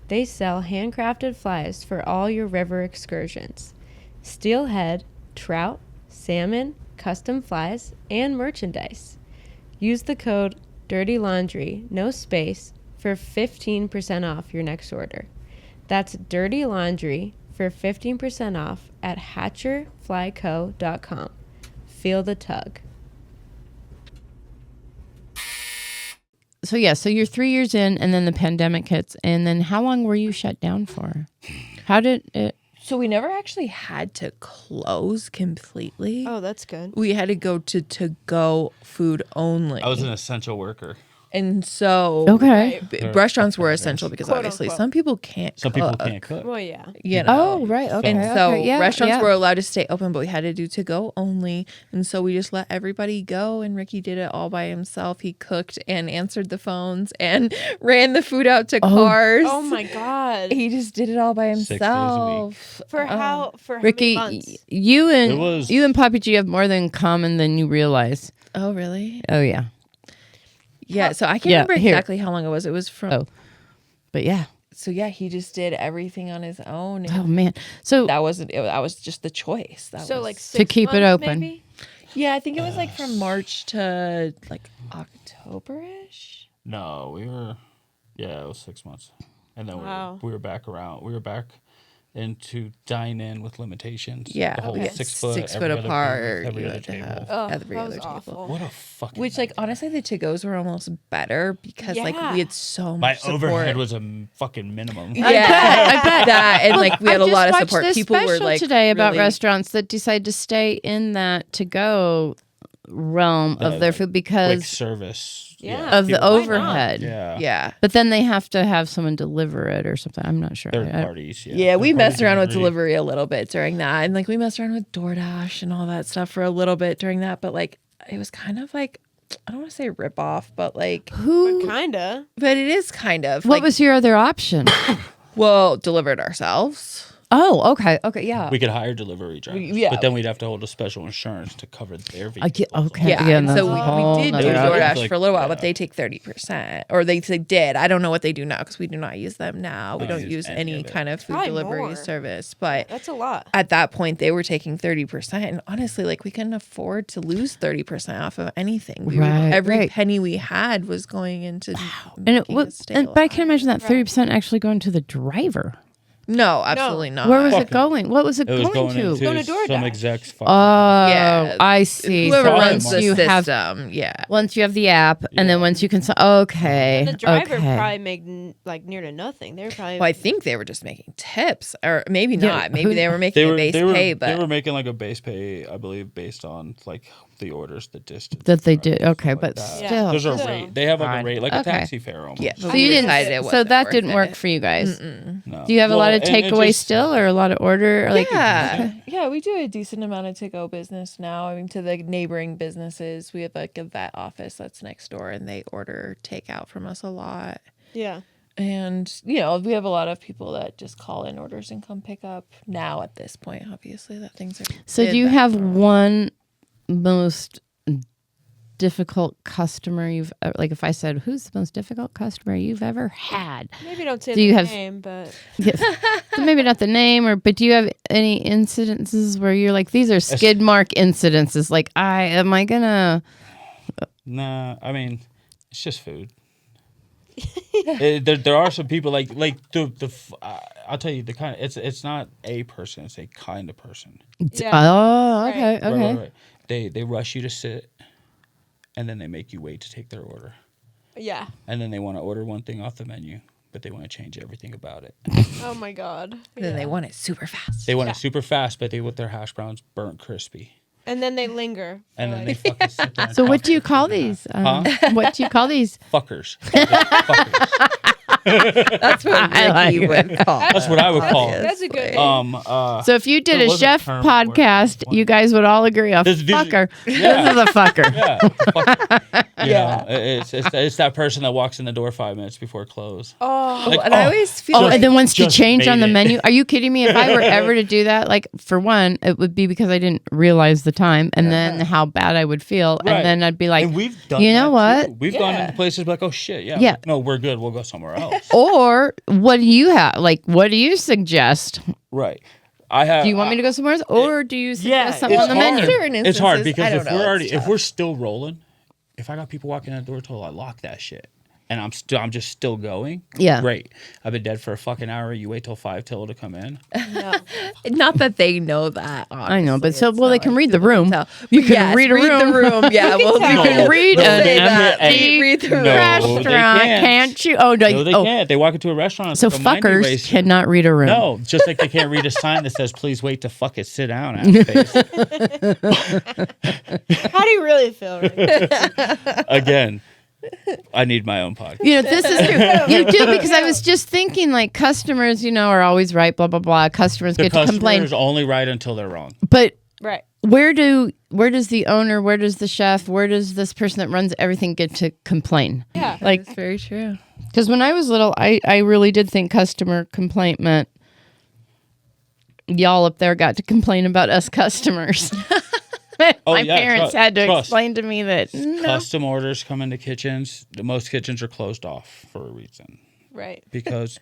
They sell handcrafted flies for all your river excursions. Steelhead, trout, salmon, custom flies, and merchandise. Use the code Dirty Laundry, no space, for 15% off your next order. That's Dirty Laundry for 15% off at hatcherflyco.com. Feel the tug. So you're 3 years in, and then the pandemic hits. And then how long were you shut down for? How did it? So we never actually had to close completely. Oh, that's good. We had to go to go food only. I was an essential worker. And so restaurants were essential because obviously some people can't cook. Some people can't cook. Well, yeah. Oh, right. Okay. And so restaurants were allowed to stay open, but we had to do to go only. And so we just let everybody go. And Ricky did it all by himself. He cooked and answered the phones and ran the food out to cars. Oh my God. He just did it all by himself. 6 days a week. For how Ricky, many months? you and Poppy G have more in common than you realize. Oh, really? Oh, yeah. Yeah, so I can't remember exactly how long it was. It was from... Oh, but yeah. So yeah, he just did everything on his own. Oh, man. So that was just the choice. That so was, like 6 to keep it open. Maybe? Yeah, I think it was like from March to like October-ish. No, it was 6 months. And then we were back around. We were back into dine in with limitations. Yeah, the whole 6 foot, 6 foot apart. Every other table. Every other table. What a fucking Which, like, honestly, the to-goes were almost better because, like, we had so much support. My overhead was a fucking minimum. Yeah, I bet that, and like we had a lot of support. People were like today about restaurants that decide to stay in that to-go realm of their food because quick service. Of the overhead. Yeah. But then they have to have someone deliver it or something. I'm not sure. Third parties. Yeah, we messed around with delivery a little bit during that. And like we messed around with DoorDash and all that stuff for a little bit during that. But like it was kind of like, I don't want to say rip off, but like But kinda. But it is kind of. What was your other option? Well, deliver it ourselves. Oh, okay. Okay, yeah. We could hire delivery drivers. But then we'd have to hold a special insurance to cover their vehicles. Okay. Yeah. Again, so we did do DoorDash like, for a little while, but they take 30%. Or they did. I don't know what they do now because we do not use them now. We don't use any kind of food delivery service. But that's a lot. At that point, they were taking 30%. And honestly, like we couldn't afford to lose 30% off of anything. Every penny we had was going into but I can imagine that 30% actually going to the driver. No, absolutely not. Where was it going? What was it going to? Going to DoorDash. Some execs. Yeah, I see. Whoever so runs the system, once you have the app, and then once you can, okay. And the driver probably make like near to nothing. They're probably. Well, I think they were just making tips, or maybe not. Maybe they were making a base pay, but they were making like a base pay, I believe, based on like the orders, the distance that they did. Okay, but still, there's a rate. They have like a rate, like a taxi fare almost. Yeah, so you didn't. So that didn't work for you guys. No. Do you have a lot of takeaway still, or a lot of order? Or yeah, we do a decent amount of to-go business now. I mean, to the neighboring businesses, we have like a vet office that's next door, and they order takeout from us a lot. Yeah. And, you know, we have a lot of people that just call in orders and come pick up now at this point, obviously, that things are. So do you have one most difficult customer you've like? If I said, "Who's the most difficult customer you've ever had?" Maybe don't say Do you the have- name, but So maybe not the name, but do you have any incidences where you're like, these are skid mark incidences? Like, am I gonna? Nah, I mean, it's just food. There are some people like I'll tell you the kind of it's not a person, it's a kind of person. yeah. Oh, okay, Right. okay. Right. They rush you to sit, and then they make you wait to take their order, Yeah. and then they want to order one thing off the menu, but they want to change everything about it. Oh my God. Then they want it super fast. They want it super fast, but they want their hash browns burnt crispy, And then they linger. and then they fucking sit there. And So what talk do you for call 30 minutes. these? What do you call these? Fuckers. Fuckers. That's what Ricky would call. That's what I would call it. That's a good. So if you did There a was a chef term for it. podcast, you guys would all agree a These are- fucker. Yeah. This is a fucker. Yeah, fucker. You know, it's that person that walks in the door 5 minutes before close. Oh. Like, And I always feel Oh, like and then once you just change on made the it. menu, are you kidding me? If I were ever to do that, like for one, it would be because I didn't realize the time, and then how bad I would feel, Right. and then I'd be like, And we've done you know that, what? too. We've gone into places like, oh shit, yeah. Yeah. No, we're good. We'll go somewhere else. Or what do you have? Like, what do you suggest? Right. I have. Do you want me to go somewhere else, or do you suggest something it's on the menu? hard. Certain It's hard instances, I because don't know, it's if we're still rolling, if I got people walking in the door till I lock that shit, and I'm just still going. Yeah. Great. I've been dead for a fucking hour. You wait till 5 till to come in. No. Not that they know that. I know, but obviously. It's they not can like read the people room. tell. You can Yes, read a room. the room. Yeah, well, tell. you No, can read no, an they empty can't. read the room. No, restaurant, they can't you? Oh, no, No, they can't. They walk into a restaurant. It's So like a mind fuckers eraser. cannot read a room. No, just like they can't read a sign that says "Please wait to fucking sit down." At the face. How do you really feel? Right? Again, I need my own podcast. You know, this is true. You do, because I was just thinking, like, customers, are always right, blah, blah, blah. Customers The get to complain. customer is only right until they're wrong. But Right. where does the owner, where does the chef, where does this person that runs everything get to complain? Yeah. Like, It's very true. because when I was little, I really did think customer complaint meant y'all up there got to complain about us customers. Oh, My yeah, parents had to trust. explain to me that Custom orders come into kitchens. Most kitchens are closed off for a reason Right. because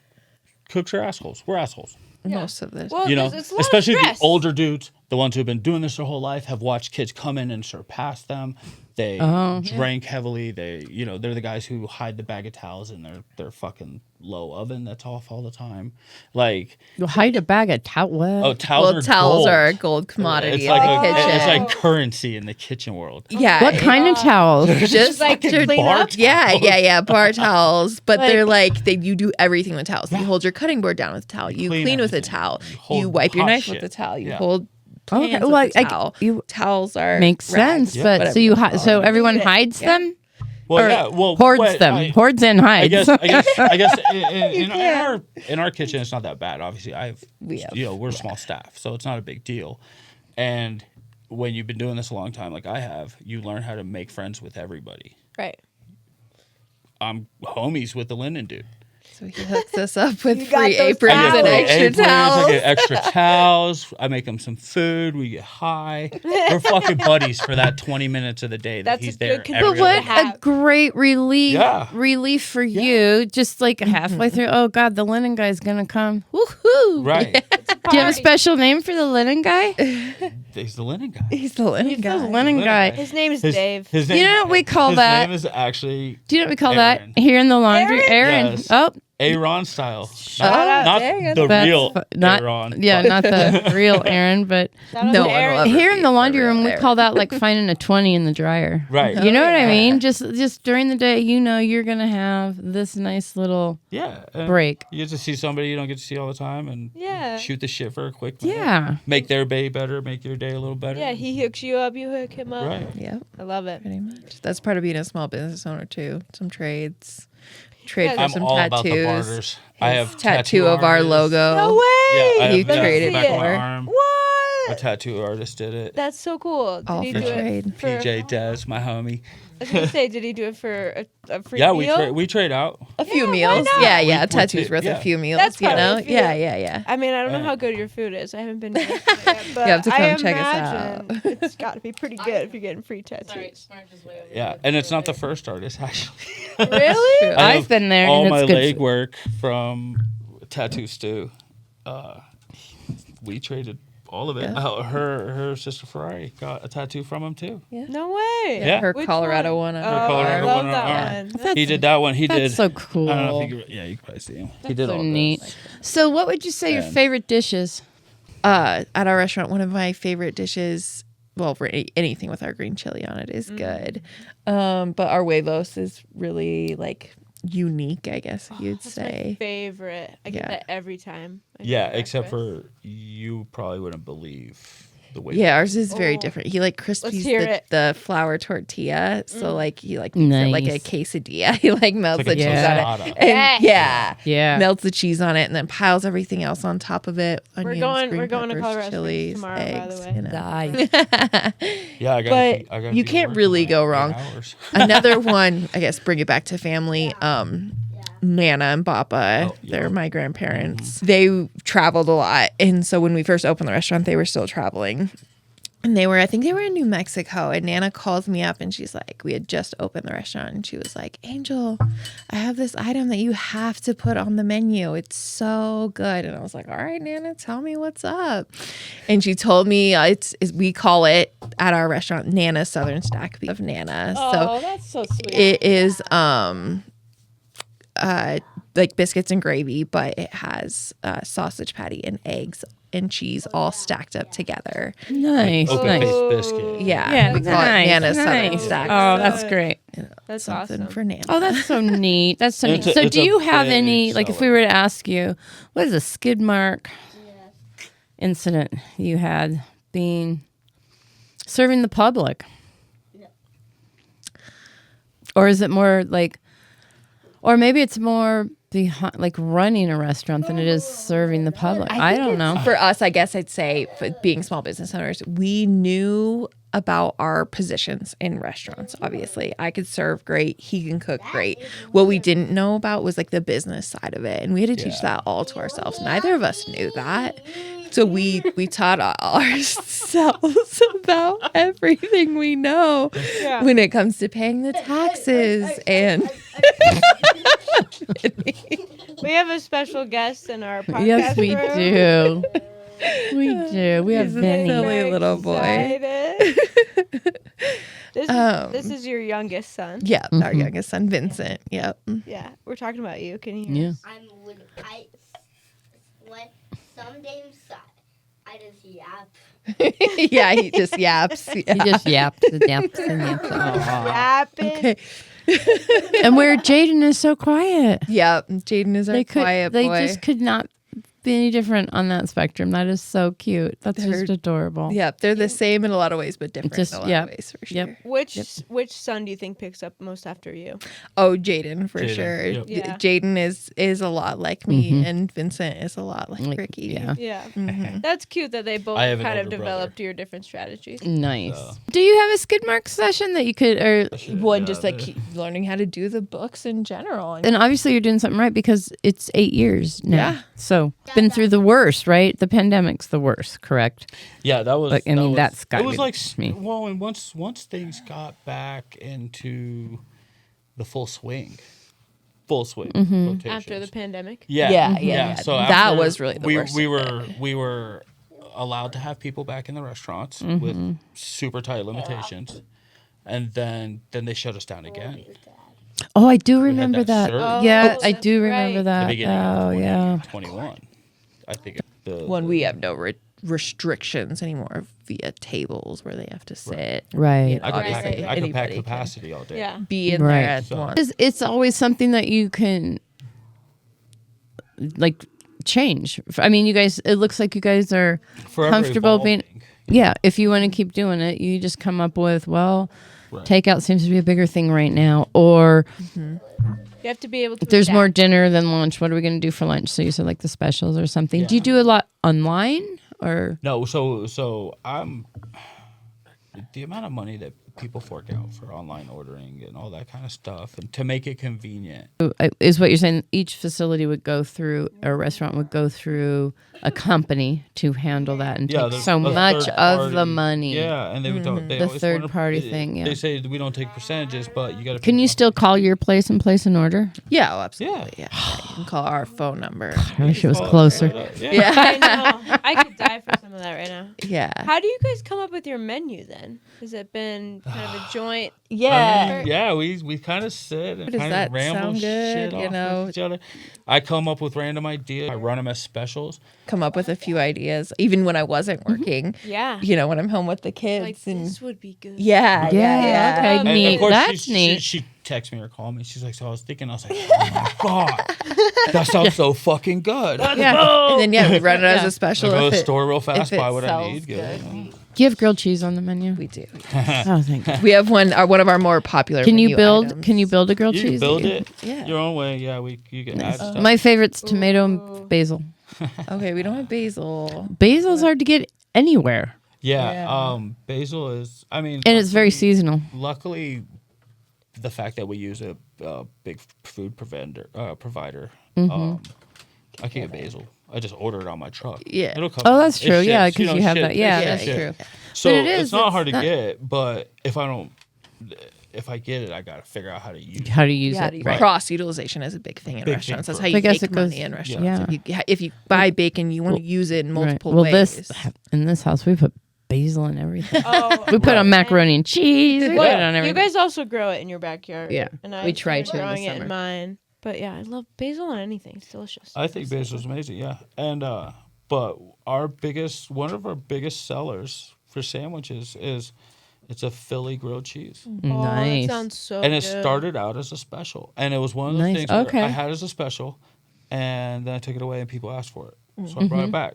cooks are assholes. We're assholes. Most of this. Well, You know, it's a lot of especially the stress. older dudes, the ones who've been doing this their whole life, have watched kids come in and surpass them. They drank heavily. They're the guys who hide the bag of towels in their fucking low oven that's off all the time. Like, you'll hide a bag of towel. oh, towels are towels gold. are a gold commodity It's in like the kitchen. it's like currency in the kitchen world. yeah. What kind of towels? Just like to clean bar up. yeah, bar towels. But Like- they're like you do everything with towels. You hold your cutting board down with a towel. You Clean clean with a everything. towel. You hold You wipe your hot knife shit. with a towel. You Yeah. hold Okay, pans well, with a towel. you Towels are makes rags, sense, Yeah. but whatever so you call so it. everyone hides them, Well, or yeah. Well, hoards what- them, hoards and hides. I guess in our kitchen it's not that bad. Obviously, we're a small staff, so it's not a big deal. And when you've been doing this a long time, like I have, you learn how to make friends with everybody. Right. I'm homies with the linen dude. So he hooks us up with You got free those aprons towels. and I extra aprons, towels. I get extra towels. I make him some food. We get high. We're fucking buddies for that 20 minutes of the day that That's he's a there. good every But Every what other day. have. a great relief! Yeah. Relief for you. Just like halfway through. Oh God, the linen guy's gonna come. Woohoo! Right. Do you have a special name for the linen guy? He's the linen guy. He's the linen The guy. linen Linen guy. guy. His name is His- Dave. His You know what we call that? His name is actually Do you know what we call Aaron. that here in the laundry? Aaron. Yes. Oh, Aaron style. out Not to Aaron. the that's real not Aaron. yeah, but- not the real Aaron, but Shout out No to one Aaron. will ever here in be the laundry the real room we Aaron. call that like finding a 20 in the dryer. Right. You know what I yeah. mean? Just during the day, you're gonna have this nice little Yeah. and break. You get to see somebody you don't get to see all the time and Yeah. shoot the shit for a quick minute. Yeah. Make their day better, make your day a little better. Yeah, he hooks you up, you hook him up. Right. Yep, I love it. pretty much. That's part of being a small business owner too. Some trades. Trade Yeah, for I'm some all about the tattoos. barters. I have Tattoo of our artists. logo. No way! Yeah, I You have traded back of my for. arm. What? what? A tattoo artist did it. That's so cool. All Did he for do it trade. for, PJ Dez, my homie. I was gonna say, did he do it for a free Yeah, meal? we trade out. A few why meals. not? Yeah. We Tattoos worth yeah. a few meals. That's you probably know. a few. Yeah. I mean, I don't know Yeah. how good your food is. I haven't been to restaurant yet, but You have to I come check us imagine it's got to be pretty good if you're getting free tattoos. Yeah, and it's not the first artist actually. Really? True. I've been there, All and my it's good. leg work from Tattoo Stew. We traded all of it. Yeah. Oh, her sister Ferrari got a tattoo from him too. No way. Yeah. Her Which Colorado one? one. Oh, On Colorado I one love on that our- one. He did that one. He That's did. so cool. I don't know if you can probably see him. He did so all neat. this. So, what would you say your And- favorite dish is? At our restaurant, one of my favorite dishes, well, for anything with our green chili on it is good. But our huevos is really like unique, I guess you'd That's say. my favorite. I get Yeah. that every time. I Yeah, go to except breakfast. for you probably wouldn't believe the way. Yeah, ours is very Oh. different. He like Let's crispies hear it. the flour tortilla, so like he like makes it like a Nice. quesadilla. He like melts It's like the a cheese on it, tostada. and Yeah. melts the cheese on it, and then piles everything else on top of it. Onions, going green to peppers, Colorado Springs chilies, tomorrow, by the eggs. way. You know. Die. Yeah, I got. But you can't really go wrong. Another one, I guess, bring it back to family. Nana and Papa, Oh, yeah. they're my grandparents. They traveled a lot, and so when we first opened the restaurant, they were still traveling. And I think they were in New Mexico, and Nana calls me up and she's like, we had just opened the restaurant, and she was like, Angel, I have this item that you have to put on the menu. It's so good. And I was like, all right, Nana, tell me what's up. And she told me we call it at our restaurant Nana's Southern Stack Beef of Nana. Oh, that's so sweet. It is like biscuits and gravy, but it has sausage patty and eggs and cheese all stacked up together. Nice. Open Nice. faced biscuit. Yeah, Yeah, we call nice, it Nana's Southern nice. Stack. Oh, that's great. That's Something awesome. for Nana. Oh, that's so neat. That's so neat. It's a- So, it's do a you have big any, like, if we were to ask you, what is a skid mark incident you had being serving the public? Or is it more like, or maybe it's more behind, like running a restaurant than it is serving the public? I don't know. For us, I guess I'd say, for being small business owners, we knew about our positions in restaurants. Obviously, I could serve great, he can cook great. What we didn't know about was like the business side of it, and we had to teach that all to ourselves. Neither of us knew that, so we taught ourselves about everything we know Yeah. when it comes to paying the taxes and. We have a special guest in our podcast. Yes, we room. do. We do. We have He's a Vinny. silly Very little boy. excited. This is your youngest son. Yeah, our youngest son, Vincent. Yep. Yeah, we're talking about you. Can you hear Yeah. us? When some days I just yap. Yeah, he just yaps. He just yaps and yaps and yaps. Yapping. Okay. And where Jaden is so quiet. Yep. Jaden is our quiet they boy. just could not be any different on that spectrum. That is so cute. That's just adorable. Yep, they're the same in a lot of ways, but different Just- in a lot yep, of ways for yep. sure. Which son do you think picks up most after you? Oh, Jaden for Jaden, sure. yep. Yeah. Jaden is a lot like me, and Vincent is a lot like Ricky. Yeah. Yeah, Mhm. that's cute that they both I have an kind of older developed your different strategies. Nice. So- Do you have a skid mark session that you could, or One just like learning how to do the books in general. and obviously you're doing something right because it's 8 years now. Yeah. So been through the worst, right? The pandemic's the worst, correct? Yeah, that was. Like, I mean, was, that's gotta It was be like me. well, and once things got back into the full swing. After the pandemic. Yeah, Yeah. So That after was really the worst We of we were allowed to have people back in the restaurants with super tight limitations, and then they shut us down again. Oh, I do had remember that that. surge. Oh, Yeah, I that's do remember right. The that. beginning Oh, of yeah. 2021. I think the When we have no restrictions anymore via tables where they have to sit. Right. You know, I could obviously pack, I could pack anybody can capacity all day. Yeah. be in Right. there at So- once. It's always something that you can like change. I mean, you guys, it looks like you guys are Forever comfortable being, evolving. yeah, if you want to keep doing it, you just come up with, well, Right. takeout seems to be a bigger thing right now, or You have to be able to. there's more adapt. dinner than lunch. What are we going to do for lunch? So you said like the specials or something. Do you do a lot online or No, so I'm the amount of money that people fork out for online ordering and all that kind of stuff, and to make it convenient. is what you're saying? Each facility would go through, or restaurant would go through a company to handle that and take there's so a much third of party. the money. Yeah, and they don't. They The always third wanna- party they- thing, yeah. They say we don't take percentages, but you got to. Can you still call your place and place an order? Yeah, oh, absolutely. Yeah. You can call our phone number. I wish it was closer. Yeah. I know. I could die for some of that right now. Yeah. How do you guys come up with your menu then? Has it been kind of a joint? Yeah. Yeah, we kind of sit and Does kind that of ramble sound shit good? You off know? with each other. I come up with random ideas. I run them as specials. Come up with a few ideas, even when I wasn't working. Yeah. You know, when I'm home with the kids. Like, and this would be good. yeah. Okay, And neat. of course, That's she, neat. She texts me or call me. She's like, so I was thinking. I was like, oh my god, that sounds so fucking good. Yeah. And then we run it as a I special. go to if the it- store real fast, if it buy what I sells need. good. Do you have grilled cheese on the menu? We do. Oh, thank God. We have one of our more popular. Can you menu build? items. Can you build a grilled You cheese? can build that you- it Yeah. your own way. Yeah, you can add stuff. My favorite's tomato and basil. Okay, we don't have basil. Basil's hard to get anywhere, Yeah, basil is. I mean, and it's very seasonal. luckily, the fact that we use a big food provider, Mm-hmm. I can get basil. I just order it on my truck. Yeah. It'll come. Oh, that's It true. Yeah, ships, because you have ship- that. Yeah, it that's ships. true. So But it is, it's not it's hard to not- get, but if I get it, I gotta figure out how to use it. How to use Yeah, it? Right. cross utilization is a big thing in Big restaurants. thing That's for- how I you guess make it goes- money in restaurants. yeah. If you buy bacon, you want to use it in multiple Well, ways. in this house we put basil in everything. Oh, We put on macaroni and cheese. We put it on you everything. guys also grow it in your backyard. Yeah, and I we try started to in the growing it summer. in mine. But yeah, I love basil on anything. It's delicious. I think basil is amazing. Yeah, and but one of our biggest sellers for sandwiches is it's a Philly grilled cheese. Oh, Nice. that sounds so And it good. started out as a special, and it was one of those Nice. things Okay. where I had as a special, and then I took it away and people asked for it, so I brought it back,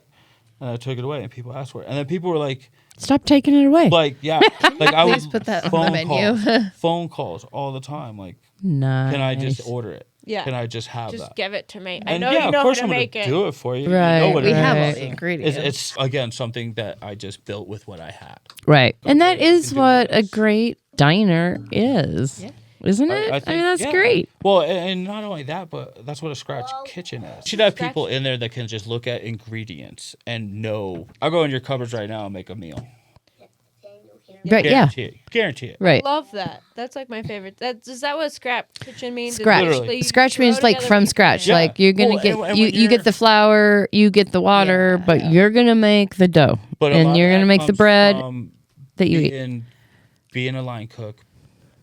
and I took it away and people asked for it, and then people were like, Stop taking it away. yeah, like I Please would put that on the menu. phone calls all the time, like, Nice. can I just order it? Yeah. Can I just have Just that? give it to me. I And know yeah, you know of course how I'm to gonna make it. do it for you. Right, You know what we it have all is. the ingredients. It's again something that I just built with what I had. Right. And that is do what a this. great diner is. Isn't it? I, mean, that's yeah. great. Well, and not only that, but that's what a scratch kitchen is. You should have people in there that can just look at ingredients and know. I'll go in your cupboards right now and make a meal. Right. Yeah. Guarantee it. Guarantee it. Right. Love that. That's like my favorite. Is that what scrap kitchen means? Is Scratch. basically you Scratch throw means like together from what you scratch. can. Yeah. Like you're gonna Well, get and you when you get the flour, you get the water, but you're gonna make the dough, But a lot and of you're gonna that make the comes bread from that you eat. being a line cook,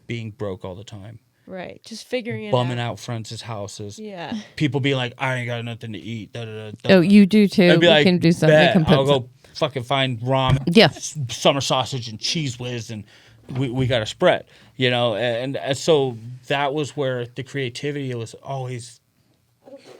being broke all the time, Right. Just figuring it bumming out. out friends' houses. Yeah. People being like, I ain't got nothing to eat. Da, da, da, da. Oh, you do too. I'd be We like, can do something. We bet, can put I'll some- go fucking find ramen, Yeah. summer sausage and cheese whiz, and we got a spread, you know. And so that was where the creativity was always.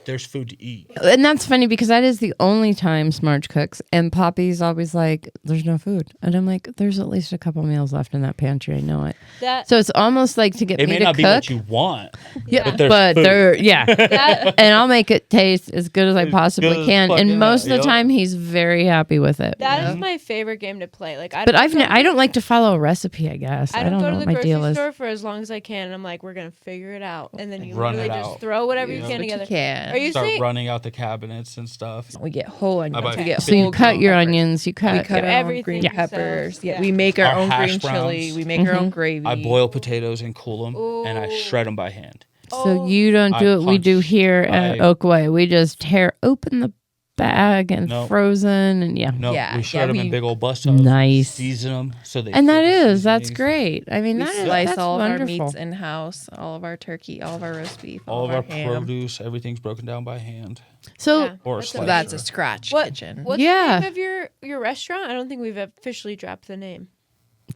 There's food to eat. And that's funny because that is the only time Smarge cooks, and Poppy's always like, "There's no food," and I'm like, "There's at least a couple meals left in that pantry. I know it." That So it's almost like to get It me may to not cook. be what you want. Yeah, But there's but food. they're yeah, that and I'll make it taste as good as I As possibly good as can. fuck, And yeah, most of the yeah. time, he's very happy with it. that is my favorite game to play. Like I But don't I don't like to follow a recipe. I guess I don't know go to what the my deal grocery is. store for as long as I can. And I'm like, we're gonna figure it out, and then you Run it literally out. just throw whatever you Yeah. can But you together. can. Are you Start saying running out the cabinets and stuff. We get whole onions. buy We get So you whole cut green your peppers. onions. You We cut. cut our own everything green yourselves. peppers. Yeah, Yeah. we make our Our own hash green chili. browns. We make our own gravy. I boil potatoes and cool them, and I Ooh. shred them by hand. So you don't I do what we do punch. here at I- Oakway. We just tear open the bag and No. frozen and yeah. No, Yeah, we shred yeah, them in we- big old bus tubs. Nice. Season them so they. And that fit the is that's seasonings. great. I mean We that is slice that's all of our wonderful. meats in house, all of our turkey, all of our roast beef, All of our ham. produce, everything's broken down by hand. So Yeah. Or That's slicer. So that's a scratch What- kitchen. What's Yeah. the name of your restaurant? I don't think we've officially dropped the name.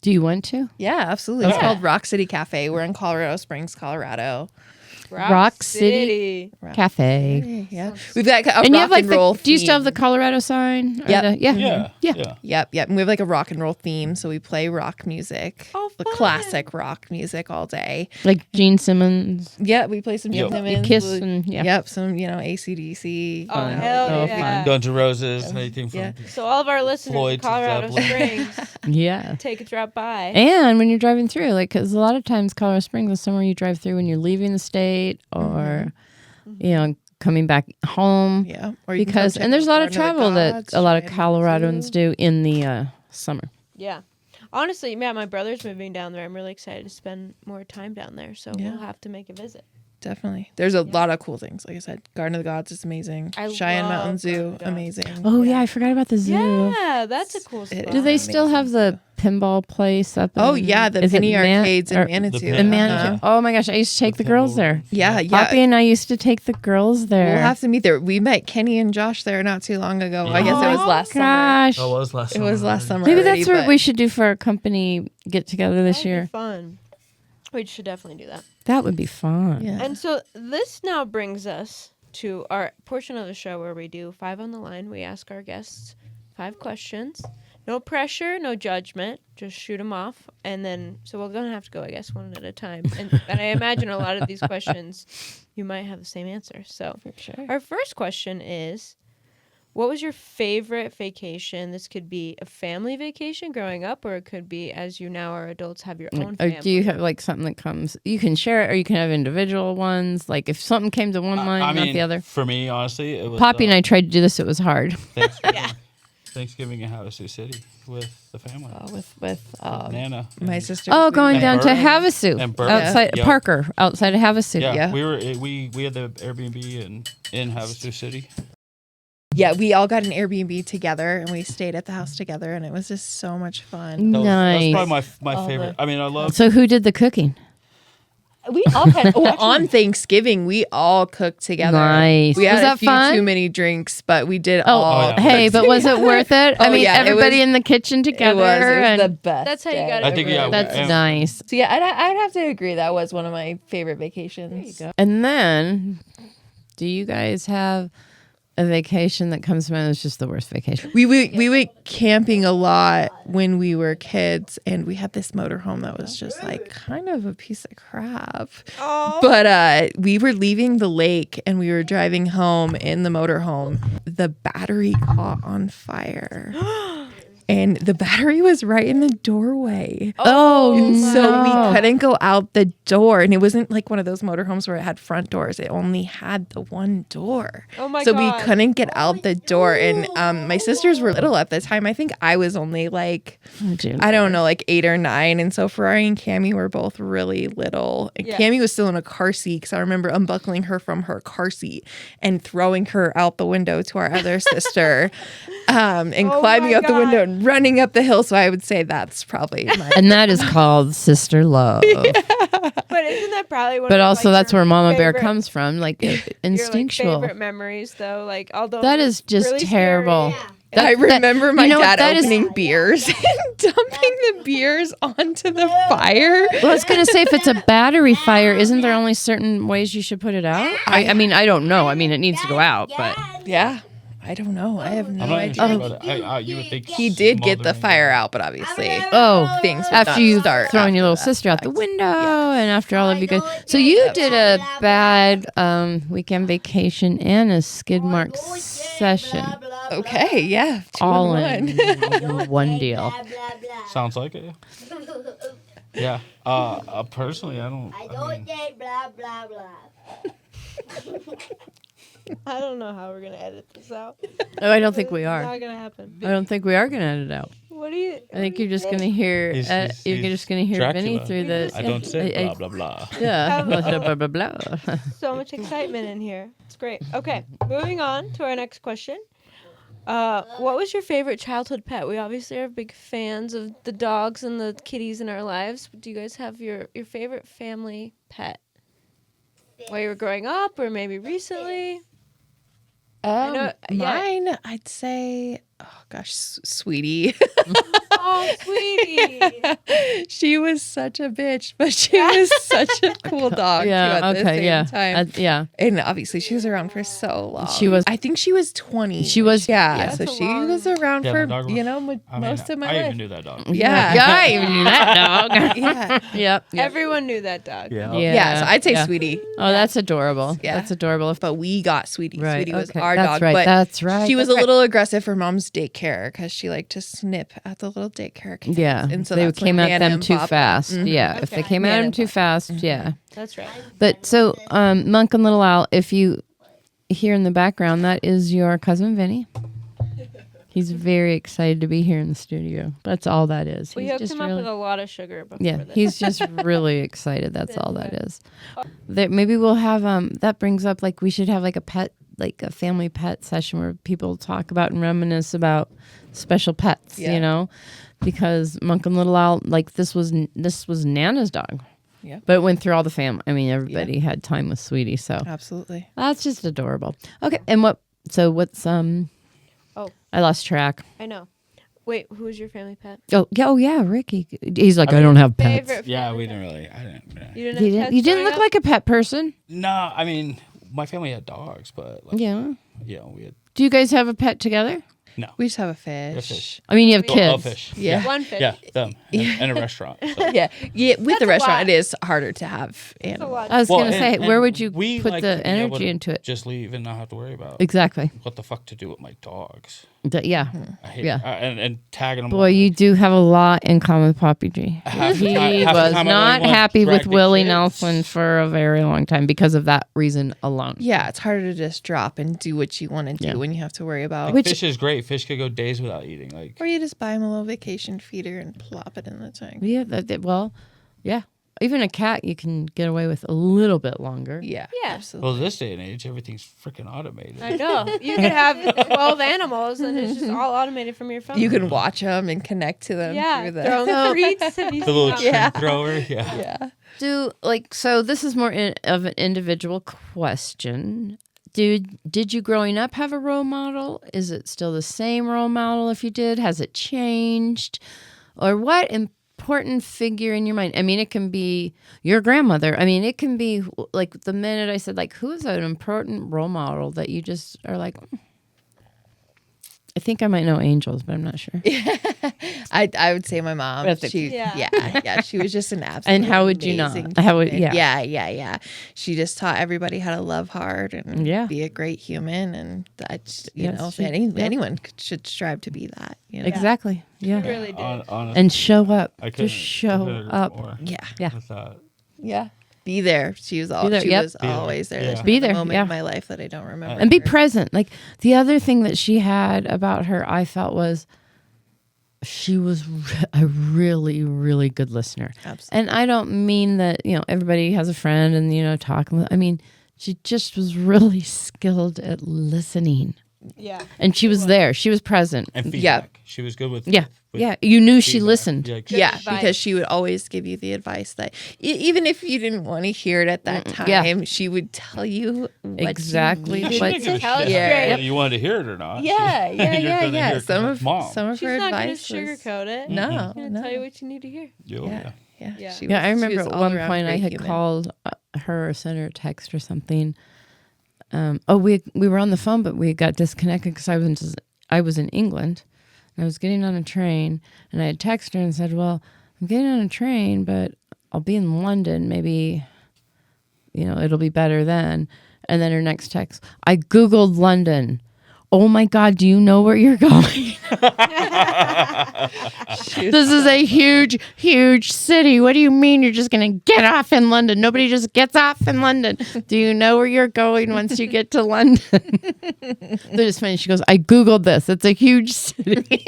do you want to? Yeah, absolutely. It's Yeah. called Rock City Cafe. We're in Colorado Springs, Colorado. Rock City Cafe. Yeah. We've got a And you have rock like and roll do you still have the theme. Colorado sign? Or Yep. Yeah. Yep. And we have like a rock and roll theme. So we play rock music. Oh, The fun. classic rock music all day. Like Gene Simmons. Yeah, we play some Yep. Gene You Simmons. kiss and yeah. Yep, some, AC/DC. Oh, hell Oh, yeah. Guns N' Roses, anything from Yeah. So all of our listeners Floyd in to Colorado Zeppelin. Springs, Yeah. take a drop by. And when you're driving through, like, because a lot of times Colorado Springs is somewhere you drive through when you're leaving the state or, you know, coming back home. Yeah. Or you can come Because, check and there's a out lot of Garden travel the that Gods, a lot of Giant Coloradans Zoo. do in the summer. Yeah. Honestly, yeah, my brother's moving down there. I'm really excited to spend more time down there. So Yeah. we'll have to make a visit. Definitely. There's a lot of cool things. Like I said, Garden of the Gods is amazing. I Cheyenne love Mountain Garden Zoo, of the Gods. amazing. Oh, yeah, I forgot about the zoo. Yeah, that's a cool spot. Do they still have the pinball place up Oh, in- yeah, the is it mini arcades in or- Manitou. The In Uh-huh. Manitou. Oh, my gosh, I used to take the girls there. Yeah, Poppy yeah. and I used to take the girls there. We'll have to meet there. We met Kenny and Josh there not too long ago. I guess it was Oh, last summer. gosh. Oh, it was last It was last summer. Maybe already, that's what but- we should do for our company get together this That'd be year. fun. We should definitely do that. That would be fun. Yeah. And so this now brings us to our portion of the show where we do 5 on the line. We ask our guests 5 questions. No pressure, no judgment. Just shoot them off. And then, so we're going to have to go, I guess, one at a time. And I imagine a lot of these questions, you might have the same answer. So For sure. our first question is, what was your favorite vacation? This could be a family vacation growing up, or it could be as you now are adults have your own Or family. do you have like something that comes? You can share it, or you can have individual ones. Like if something came to one line, I not mean, the other. For me, honestly, it was Poppy and I tried to do this. It was hard. Thanksgiving in Havasu City with the family. With Nana. my sister. Oh, going And down to Burton. Havasu, And Burton. outside Yep. Parker, outside of Havasu. Yeah, Yeah. we had the Airbnb in Havasu City. Yeah, we all got an Airbnb together and we stayed at the house together and it was just so much fun. That was Nice. probably my favorite. I mean, I love. So who did the cooking? We all had on Thanksgiving we all cooked together. Nice. We had Was a that few fun? too many drinks, but we did Oh, all. yeah. hey, but was it worth it? I Oh, mean, yeah, it everybody was- in the kitchen It together. was and the best. That's how you day. got it. I think, yeah, that's and- nice. So yeah, I'd have to agree that was one of my favorite vacations. And then, do you guys have a vacation that comes to mind that's just the worst vacation? We went camping a lot when we were kids, and we had this motorhome that was just like kind of a piece of crap. Oh. But we were leaving the lake, and we were driving home in the motorhome. The battery caught on fire, and the battery was right in the doorway. Oh, And so no. we couldn't go out the door, and it wasn't like one of those motorhomes where it had front doors. It only had the one door. Oh my so God. we couldn't get out the door, and my sisters were little at the time. I think I was only like, I don't know, like 8 or 9. And so Ferrari and Cammie were both really little. And Yeah. Cammie was still in a car seat because I remember unbuckling her from her car seat and throwing her out the window to our other sister, and Oh climbing my out the God. window and running up the hill. So I would say that's probably my. And that is called sister love. But isn't that probably one But of, also, like, that's your where Mama Bear favorite- comes from, like your, instinctual. favorite memories, though? Like, although That it's is just really terrible. scary. I remember my you know what, dad that is- opening beers and dumping the beers onto the fire. Well, I was going to say, if it's a battery fire, isn't there only certain ways you should put it out? I mean, I don't know. I mean, it needs to go out, but Yeah, I don't know. I have no I'm not even idea. sure about it. You would think He did get the smoldering. fire out, but obviously things things would after not you start throwing your after little that sister out the fact. window, and after all of you guys. So you did a bad weekend vacation and a skid mark session, Okay, yeah, two all in in one. one deal. Sounds like it. Yeah. Personally, I don't. I I don't mean, get blah blah blah. I don't know how we're gonna edit this out. Oh, I don't think we It's are. not gonna happen. I don't think we are going to edit it out. What do you? I think you're just going to hear. He's You're just going to hear Vinny Dracula. through the. I don't say I- blah blah blah. Yeah. blah blah blah. So much excitement in here. It's great. Okay, moving on to our next question. What was your favorite childhood pet? We obviously are big fans of the dogs and the kitties in our lives. Do you guys have your favorite family pet? While you were growing up, or maybe recently? know- yeah. Mine, I'd say oh gosh, sweetie. Oh, sweetie. She was such a bitch, but she was such a cool dog too at the same time. Yeah. And obviously she was around for so long. She was. I think she was 20. She was. Yeah, so That's a she long- was around Yeah, for, my dog was- most of my I life. even knew that dog. Yeah. Yeah, I even knew that dog. Yeah. Yep. Everyone knew that dog. Yeah. Yeah, so I'd say yeah. Sweetie. Oh, that's adorable. Yeah. That's adorable. But we got Sweetie. Right, Sweetie was okay. our That's dog. right, But that's right, she was that's a right. little aggressive for mom's daycare because she liked to snip at the little daycare kids. Yeah. And so they that's came when at Nana them and too Pop- fast. Mhm. Yeah. If they Okay. came at Nana them and too Pop. fast, yeah. That's right. But so, Monk and Little Owl, if you hear in the background, that is your cousin Vinny. He's very excited to be here in the studio. That's all that is. We He's hooked just him up really, with a lot of sugar before yeah, this. he's just really excited. That's all that is. Maybe we'll have that brings up like we should have like a pet, like a family pet session where people talk about and reminisce about special pets. Yeah. You know, because Monk and Little Owl, like this was Nana's dog. Yeah. But it went through all the family. I mean, everybody had time with Sweetie, so Absolutely. that's just adorable. Okay, and what's Oh. I lost track. I know. Wait, who's your family pet? Oh yeah, Ricky. He's like, I don't have pets. Favorite. Yeah, family we pet? didn't really. I didn't. Yeah. You didn't. Have pets You didn't growing look up? like a pet person. No, I mean, my family had dogs, but like, Yeah. you know, we had Do you guys have a pet together? no. We just have a A fish. fish. I mean, you have Oh, kids. A fish. Yeah. One fish. Yeah, them. And a restaurant. So. Yeah. Yeah. With That's the a restaurant, lot. it is harder to have That's a animals. lot. I was Well, gonna say, and where would you we put like the to be able energy to into it? Just leave and not have to worry about Exactly. what the fuck to do with my dogs. Yeah. I hate Yeah. and tagging them. Boy, you do have a lot in common with Poppy G. Half the He time- half the was time I not only want to happy drag with the Willie kids. Nelson for a very long time because of that reason alone. Yeah, it's harder to just drop and do what you want to do Yeah. when you have to worry about. Like, fish is great. Fish could go days without eating. Like Or you just buy them a little vacation feeder and plop it in the tank. Yeah. Well, yeah. Even a cat you can get away with a little bit longer. Yeah. Yeah. Absolutely. well, this day and age, everything's freaking automated. I know. You could have 12 animals and it's just all automated from your phone. You can watch them and connect to them yeah. through Throw the. them treats. Have you The seen little that? treat Yeah. thrower. Yeah. Yeah. So this is more of an individual question. Did you growing up have a role model? Is it still the same role model if you did? Has it changed? Or what important figure in your mind? I mean, it can be your grandmother. I mean, it can be like the minute I said like, who is an important role model that you just are like, I think I might know Angels, but I'm not sure. I would say my mom. That's She, Yeah. yeah. She was just an absolute. And how would you not? amazing How would- human. yeah. Yeah. She just taught everybody how to love hard and Yeah. be a great human, and that Yes, she- anyone should strive to be that. You know? Exactly. Yeah. You really did. Honestly, And show up. I couldn't Just show agree up. more Yeah. Yeah. with that. Yeah. Be there. She was all. there, She yep. was Be there. always there. Yeah. There's Be not a there, moment yeah. in my life that I don't remember. And be her. present. Like the other thing that she had about her, I felt was she was a really, really good listener. Absolutely. And I don't mean that, everybody has a friend and, talking. I mean, she just was really skilled at listening. Yeah. And she was there. She was present. And feedback. Yeah. She was good with. Yeah. with Yeah. You knew she feedback. listened. Like, Yeah, advice. because she would always give you the advice that even if you didn't want to hear it at that time, Yeah. she would tell you what Exactly You She need. what- didn't give a Tell shit us straight. whether you wanted to hear it or not. Yeah, You're gonna hear yeah. it 'cause it's mom. Some of She's her not going to advice was sugarcoat it. no, She's going to no. tell you what you need to hear. Yeah. Yeah. Yeah. She Yeah, I was- she remember was at all one around point I great had human. called her or sent her a text or something. We were on the phone, but we got disconnected because I was in England. And I was getting on a train, and I had texted her and said, "Well, I'm getting on a train, but I'll be in London. Maybe, it'll be better then." And then her next text, I Googled London. Oh my God, do you know where you're going? This is a huge, huge city. What do you mean you're just going to get off in London? Nobody just gets off in London. Do you know where you're going once you get to London? They're just funny. She goes, I Googled this. It's a huge city.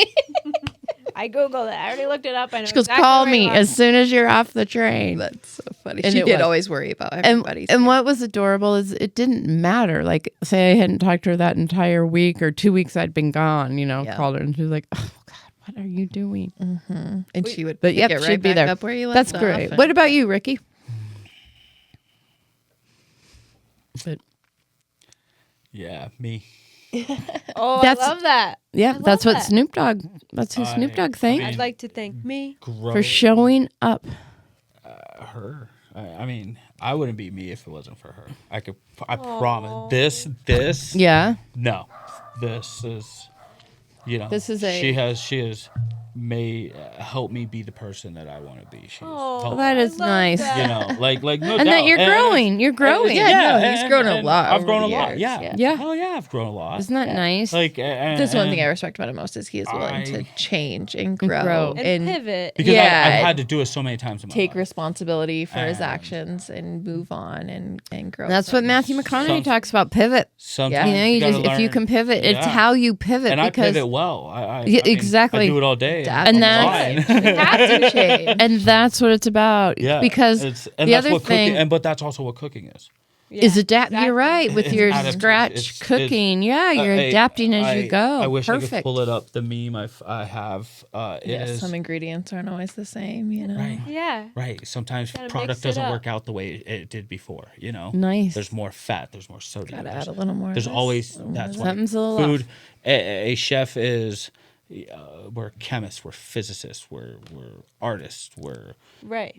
I Googled it. I already looked it up. I know She goes, exactly call where me you are. as soon as you're off the train. That's so funny. And She it did was. always worry about everybody. And what was adorable is it didn't matter. Like, say I hadn't talked to her that entire week or 2 weeks I'd been gone, Yeah. called her and she was like, oh God, what are you doing? and she would But pick yep, it right she'd be back there. up where you left That's off great. and- What about you, Ricky? But Yeah, me. Oh, That's- I love that. Yeah, love that's what that. Snoop Dogg. That's who Snoop Dogg thanked I'd like to thank me. for showing up. her. I mean, I wouldn't be me if it wasn't for her. I promise. This. Yeah. No, this is. This is a- She has made helped me be the person that I want to be. She's helped that me. is nice. like no doubt. And that you're growing. You're growing. He's grown a lot. I've grown a over the lot. years. Yeah. Yeah. Hell yeah, I've grown a lot. Isn't that nice? Like That's one thing I respect about him most is he is willing to change and grow And pivot. because Yeah. I've had to do it so many times in my take life. responsibility for his actions and move on and grow. That's what Matthew McConaughey talks about. Pivot. Sometimes You know, you gotta just if you learn- can pivot, it's Yeah. how you pivot. And I because pivot well. I Yeah, mean, exactly. I do it all day. Adapt And I'm that's- fine. have to change. and that's what it's about. Yeah, Because and the that's other what thing cooking, but that's also what cooking is. is adapt. exactly. You're right with It's your adaptation. scratch It's- cooking. Yeah, you're adapting as you go. I wish I could Perfect. pull it up. The meme I have. It is Some ingredients aren't always the same, you know. right. Yeah. Right. Sometimes Gotta product mix it doesn't up. work out the way it did before. Nice. There's more fat. There's more sodium. Gotta add a little more. There's of this, always a little that's more why of Something's a little food. A chef is. We're chemists. We're physicists. We're artists. We're Right.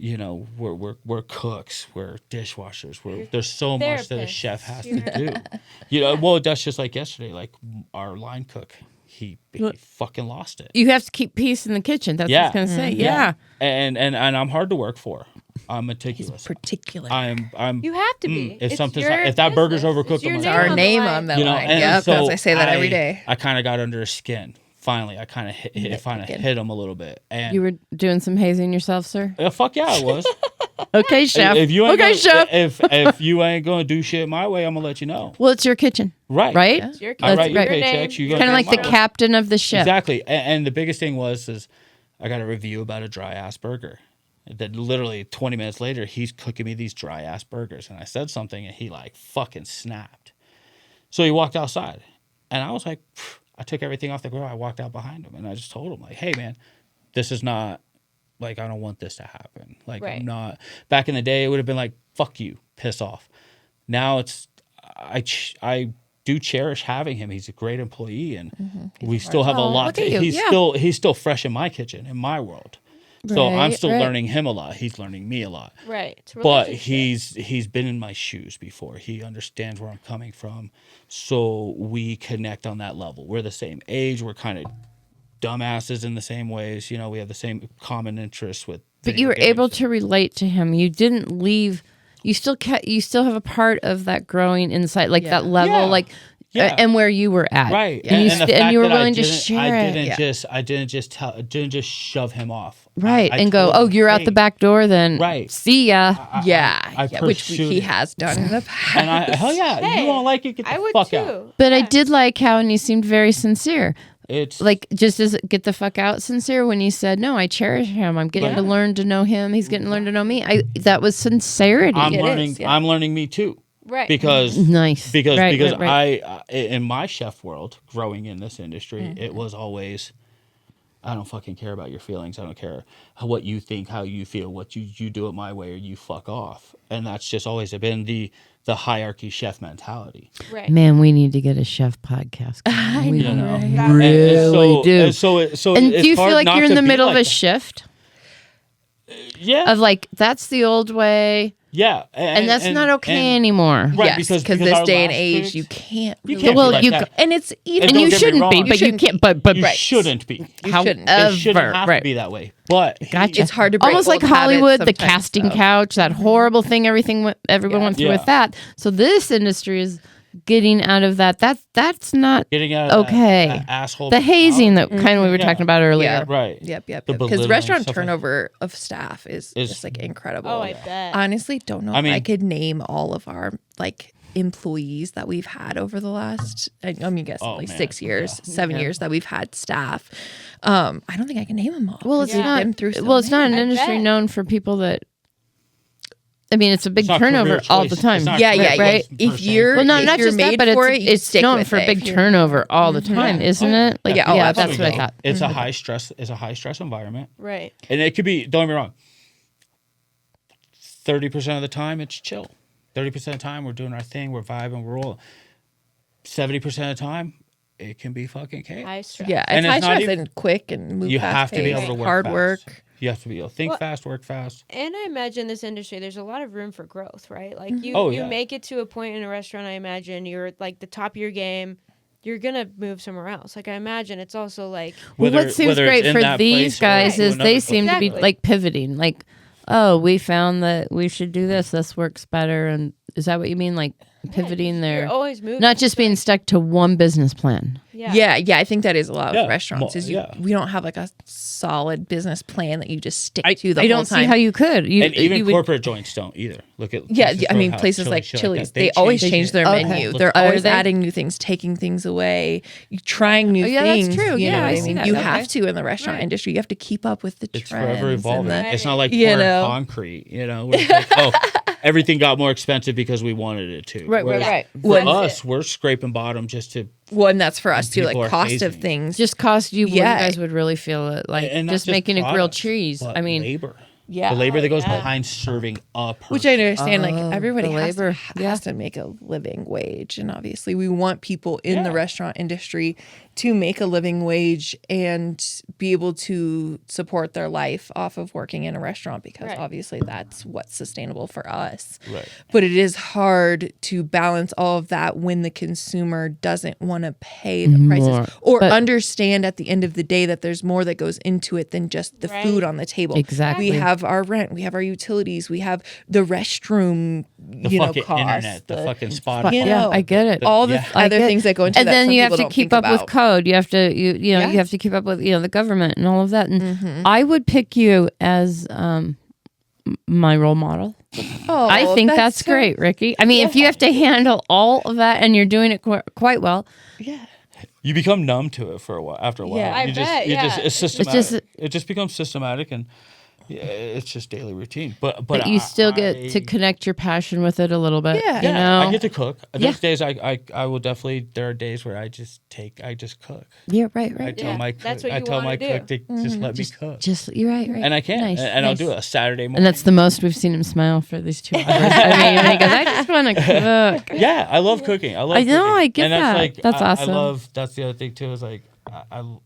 we're cooks. We're dishwashers. There's so much that a therapists. chef has to do. Well, that's just like yesterday. Like our line cook, he fucking lost it. You have to keep peace in the kitchen. That's what I was gonna say. Yeah. And I'm hard to work for. I'm meticulous. particular. I'm. You have to be. If It's something's your if that burger's business. overcooked, It's your I'm like, name our on the name line. on the you know, line. and Yep, so I say that every day. I kind of got under his skin. Finally, I kind of hit him a little bit, and You were doing some hazing yourself, sir. fuck yeah, I was. Okay, chef. If you ain't okay, gonna, chef. if you ain't gonna do shit my way, I'm gonna let you know. Well, it's your kitchen, Right. right? It's your I write your your name. paychecks. You go Kind of do like the mine. captain of the ship. Exactly. And the biggest thing is I got a review about a dry ass burger. That literally 20 minutes later, he's cooking me these dry ass burgers, and I said something, and he like fucking snapped. So he walked outside, and I was like, phew. I took everything off the grill. I walked out behind him, and I just told him like, "Hey, man, this is not like I don't want this to happen. Like Right. I'm not." Back in the day, it would have been like, "Fuck you, piss off." Now it's I do cherish having him. He's a great employee, and we still have a lot. look at you. He's still fresh in my kitchen, in my world. So I'm Right, still right. learning him a lot. He's learning me a lot. Right. It's a But relationship. he's been in my shoes before. He understands where I'm coming from. So we connect on that level. We're the same age. We're kind of dumbasses in the same ways. You know, we have the same common interests with. But you were able to relate to him. You didn't leave. You still have a part of that growing inside, like that level, Yeah. like, Yeah. and where you were at, Right. And you the and fact you were that willing to didn't- share I it, didn't just shove him off. right? I And go, told oh, him, you're out "Hey." the back door, then Right. See ya. Yeah, which pursued he it. has done in the past. And hell yeah, Hey, you don't like it? Get the I would fuck too. out. But I did like how, and you seemed very sincere. It's Like, just as get the fuck out sincere when you said, no, I cherish him. I'm getting to learn to know him. He's getting to learn to know me. That was sincerity. I'm It learning. is, yeah. I'm learning me too. Right. Because Nice. because Right, because right, I in my chef world, growing in this industry, Mm-hmm. it was always, I don't fucking care about your feelings. I don't care what you think, how you feel, what you do it my way or you fuck off. And that's just always been the hierarchy chef mentality. Right. Man, we need to get a chef podcast. We You know, really do. And so And it's do you feel hard like not you're in to the be middle of like a that. shift Yeah, of like, that's the old way, yeah, and that's not okay and- anymore. Right, yes, because because our this day and last age, gigs- you can't. You really- can't Well, be like you that. and it's even. And don't you get me shouldn't be, wrong. but You you can't. But You Right. shouldn't be. You however, shouldn't. It shouldn't have right. to be that way. But Gotcha. It's hard to break almost like old habits Hollywood, the sometimes, casting though. couch, that horrible thing. Everyone went through Yeah. with that. So this industry is getting out of that. That's not getting out of okay. that asshole. the hazing that mentality. kind of we were talking about earlier. Yeah. Right. Yep. The Because belittling, restaurant stuff like- turnover of staff is just like incredible. Oh, I bet. Honestly, don't know I if I mean- could name all of our like employees that we've had over the last. I guess Oh, like man. 6 years, Yeah. 7 years that we've had staff. I don't think I can name them all. Well, it's 'cause we've not. been through so Well, it's not an many. I industry bet. known for people that. I mean, it's a big It's not turnover career all choice. the time. It's not Yeah, career yeah, yeah. choice per If se. you're Well, if not you're just that, made but for it's stick known with for it. big If you're- turnover all the time, isn't it? Like, Yeah, oh, that's absolutely. what I thought. It's a high stress. It's a high stress environment, Right. and it could be. Don't get me wrong. 30% of the time, it's chill. 30% of the time, we're doing our thing. We're vibing. We're rolling. 70% of the time, it can be fucking chaos. High stress. Yeah, And it's high it's not stress and quick and move You fast have to be able paced, to work hard fast. work. You have to be able to think fast, work fast. And I imagine this industry, there's a lot of room for growth, right? Like you make it to a point in a restaurant, I imagine you're like the top of your game, you're going to move somewhere else. Like I imagine it's also like... Well, what seems great for these guys is they seem to be like pivoting. Like, oh, we found that we should do this. This works better. And is that what you mean? Like pivoting there? You're always moving. Not just being stuck to one business plan. Yeah. I think that is a lot of restaurants. We don't have like a solid business plan that you just stick to the whole time. I don't see how you could. And even corporate joints don't either. Look at places like Chili's, they always change their menu. They're always adding new things, taking things away, trying new things. That's true. You know what I I mean? You have to in the restaurant industry. You have to keep up with the trends. It's forever evolving. It's not like pouring concrete. Where it's like, everything got more expensive because we wanted it to. Right. For us, we're scraping bottom just to. Well, and that's for us too. Like cost of things, just cost you. You guys would really feel it. Like just making a grilled cheese. I mean, labor. Yeah, the labor that goes behind serving up. Which I understand. Like everybody has to make a living wage, and obviously we want people in the restaurant industry to make a living wage and be able to support their life off of working in a restaurant, because obviously that's what's sustainable for us. Right. But it is hard to balance all of that when the consumer doesn't want to pay the prices or understand at the end of the day that there's more that goes into it than just the food on the table. Exactly. We have our rent, we have our utilities, we have the restroom, the fucking cost, internet, the fucking Spotify. Yeah, I get it. All the other things that go into and that. And then some you have people to don't keep think up with about. code. You have to you have to keep up with the government and all of that. And I would pick you as my role model. Oh, I think that's great, Ricky. I mean, if you have to handle all of that and you're doing it quite well. Yeah. You become numb to it for a while. After a while, I bet. It's systematic. It just becomes systematic, and it's just daily routine. But you still get to connect your passion with it a little bit. Yeah. I get to cook. There's days I will definitely. There are days where I just cook. Yeah, right. I tell my cook. That's what I tell my do. cook to just let me cook. You're right. And I can, and I'll do it a Saturday morning. And that's the most we've seen him smile for these 2 hours. I mean, he goes, I just want to cook. Yeah, I love cooking. I know, cooking. I get and that. That's awesome. I love. That's the other thing too. Is like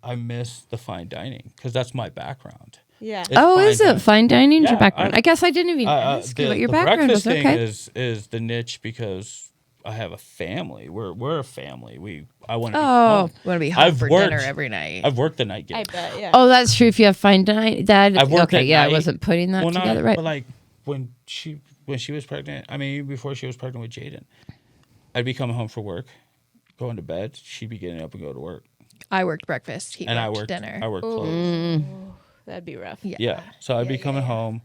I miss the fine dining because that's my background. Yeah. Is it fine dining? Your background? I guess I didn't even ask you what your background was. The breakfast thing is the niche because I have a family. We're a family. I want to. Want to be home for dinner every night. I've worked the night game. I bet. Yeah. Oh, that's true. If you have fine dining, I've worked at night. I wasn't putting that together. Right. But like when she was pregnant, I mean, before she was pregnant with Jaden, I'd be coming home from work, going to bed. She'd be getting up and go to work. I worked breakfast. He worked dinner. I worked close. That'd be rough. Yeah. So I'd be coming home.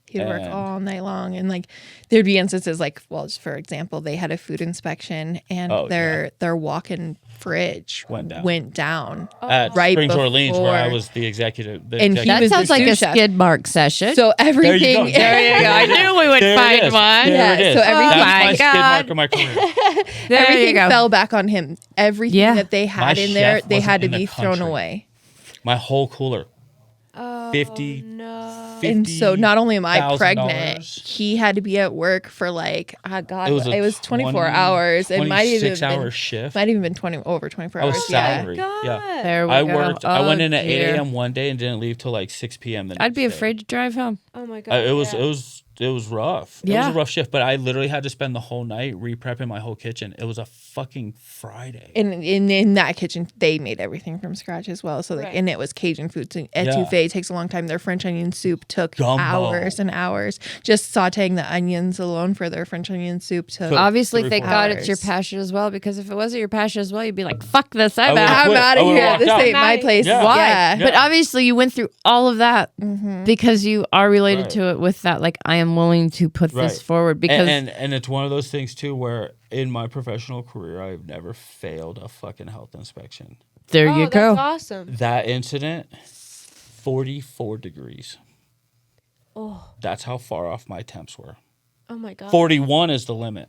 He would work all night long, and like there'd be instances like, well, just for example, they had a food inspection, and their walk-in fridge went down at right Springs before. Orleans, where I was the executive. That sounds like a skid mark session. So everything. There you go. I knew we would find one. Yeah. So everything. That's my skid mark of my career. Everything fell back on him. Everything that they had in there, they had to be thrown away. My whole cooler. 50. And so not only am I pregnant, he had to be at work for like, it was 24 hours. It might even been shift. Might even been over 24 hours. Salary. Yeah. There we I go. worked. I went in at 8 a.m. one day and didn't leave till like 6 p.m. the next I'd be day. afraid to drive home. Oh my god. It was rough. It was a rough shift, but I literally had to spend the whole night re-prepping my whole kitchen. It was a fucking Friday. And in that kitchen, they made everything from scratch as well. So and it was Cajun food. So etouffee takes a long time. Their French onion soup took hours and hours. Just sautéing the onions alone for their French onion soup took Obviously, thank God it's your passion as well, because if it wasn't your passion as well, you'd be like, fuck this, I'm out of here. This ain't my place. Yeah. Why? Yeah. But obviously you went through all of that because you are related to it with that, like, I am willing to put this forward. Because and it's one of those things too where in my professional career I've never failed a fucking health inspection. There you go. That's awesome. That incident, 44 degrees. Oh. That's how far off my temps were. Oh my god. 41 is the limit.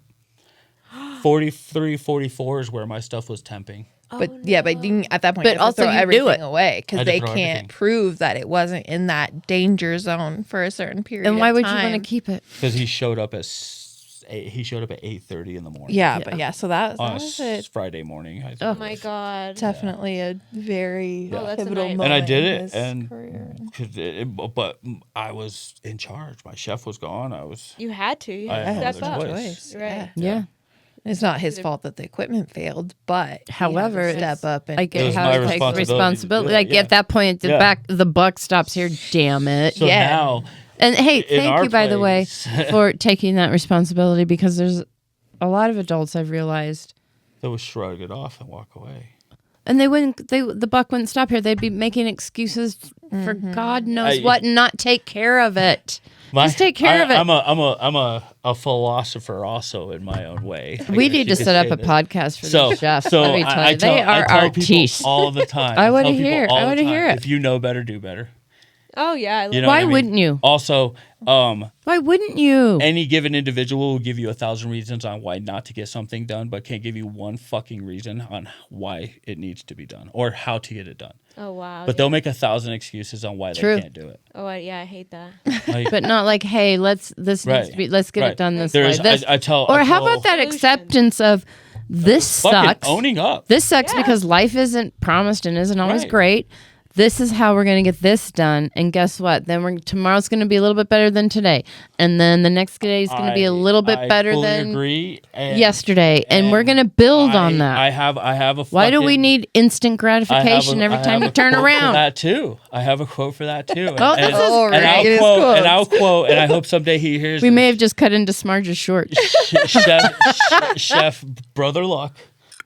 43, 44 is where my stuff was temping. But but you, at that point, but you also throw you everything do it away because they can't everything. prove that it wasn't in that danger zone for a certain period. And why of would time. you want to keep it? Because he showed up at he showed up at 8:30 in the morning. Yeah, but so that on was a it. Friday morning. Oh my God. Definitely a very pivotal moment. And I did in it, his and career. but I was in charge. My chef was gone. You had to. You I had to had step no up. choice. Right. Yeah. It's not his fault that the equipment failed, but However, he had to step up and I It get was how my it takes responsibility to do responsibility. it, Like yeah. at that point, the buck stops here. Damn it! So now, And hey, in thank our you, by the way, place- for taking that responsibility, because there's a lot of adults I've realized, they would shrug it off and walk away. and the buck wouldn't stop here. They'd be making excuses for God knows what, and not take care of it. Just take care of it. I'm a philosopher also in my own way. We need to set up a podcast for these chefs. So Let me tell you, they are I tell artistes. people all the time. I wanna tell people hear it. all I the wanna time, hear it. If you know better, do better. Oh yeah. I love You know Why what I mean? wouldn't you? Also, Why wouldn't you? any given individual will give you 1,000 reasons on why not to get something done, but can't give you one fucking reason on why it needs to be done or how to get it done. Oh wow. But they'll make 1,000 excuses on why True. they can't do it. Oh I hate that. Like, But not like, hey, let's get it done this way. This, I tell, or I how tell- about that Solution. acceptance of this fucking sucks. owning up. This sucks Yeah. because life isn't promised and isn't always Right. great. This is how we're going to get this done. And guess what? Then tomorrow's going to be a little bit better than today. And then the next day is going to be a little bit better fully than agree, and- yesterday. And we're going to build on that. I have a. Why do we fucking- need instant gratification every time you turn around? For that too. I have a quote for that too. Oh, this is great. I'll quote, and I hope someday he hears. We this. may have just cut into Smarge's short. Chef Brother Luck.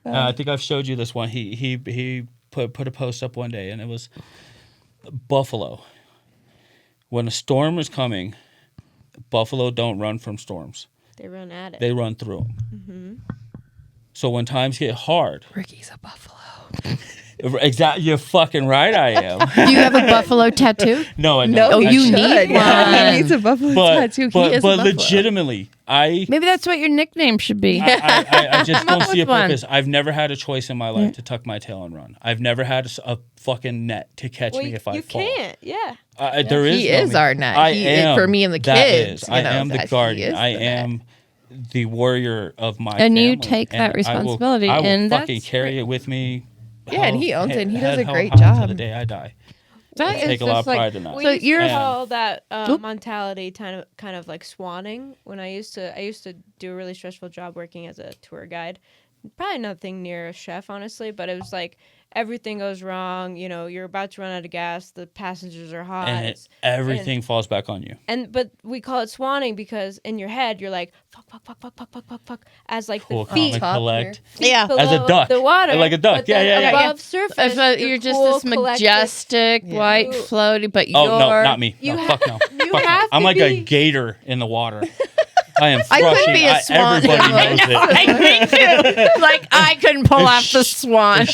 I think I've showed you this one. He put a post up one day, and it was Buffalo. When a storm is coming, Buffalo don't run from storms. They run at it. They run through them. So when times get hard, Ricky's a buffalo. exactly, you're fucking right. I am. Do you have a buffalo tattoo? No, I don't. No, Oh, he you should. need Yeah, one. he needs a buffalo but tattoo. but, He is a but buffalo. legitimately, Maybe that's what your nickname should be. I just Come up don't see a with one. purpose. I've never had a choice in my life to tuck my tail and run. I've never had a fucking net to catch me if I fall. You can't. Yeah. There is He no is me. our net. I He- am. for me and the that kids, is. you I know, am that the he guardian. is I the am the warrior of my And you family. take that And responsibility, I will and fucking that's carry great. it with me. Yeah, and he owns it, and he does a hell great high job. Until the day I die. That I is take a lot of just like- pride in that. We So used you're- to call that Oop. mentality kind of like swanning. When I used to do a really stressful job working as a tour guide. Probably nothing near a chef, honestly, but it was like everything goes wrong. You know, you're about to run out of gas. The passengers are hot. And everything falls back on you. But we call it swanning because in your head you're like fuck as like Cool, the feet calm and collect. Yeah. below As a duck. the water, Like a duck. but Yeah, then yeah, yeah. above surface You're just cool, this majestic, white, You- floaty, but Oh you're... no, not me. You No, ha- fuck no. you Fuck no. have I'm to like a be- gator in the water. I am I couldn't crushing. be a swan. Everybody knows it. I me too. Like, I couldn't pull If off the sh- swan. If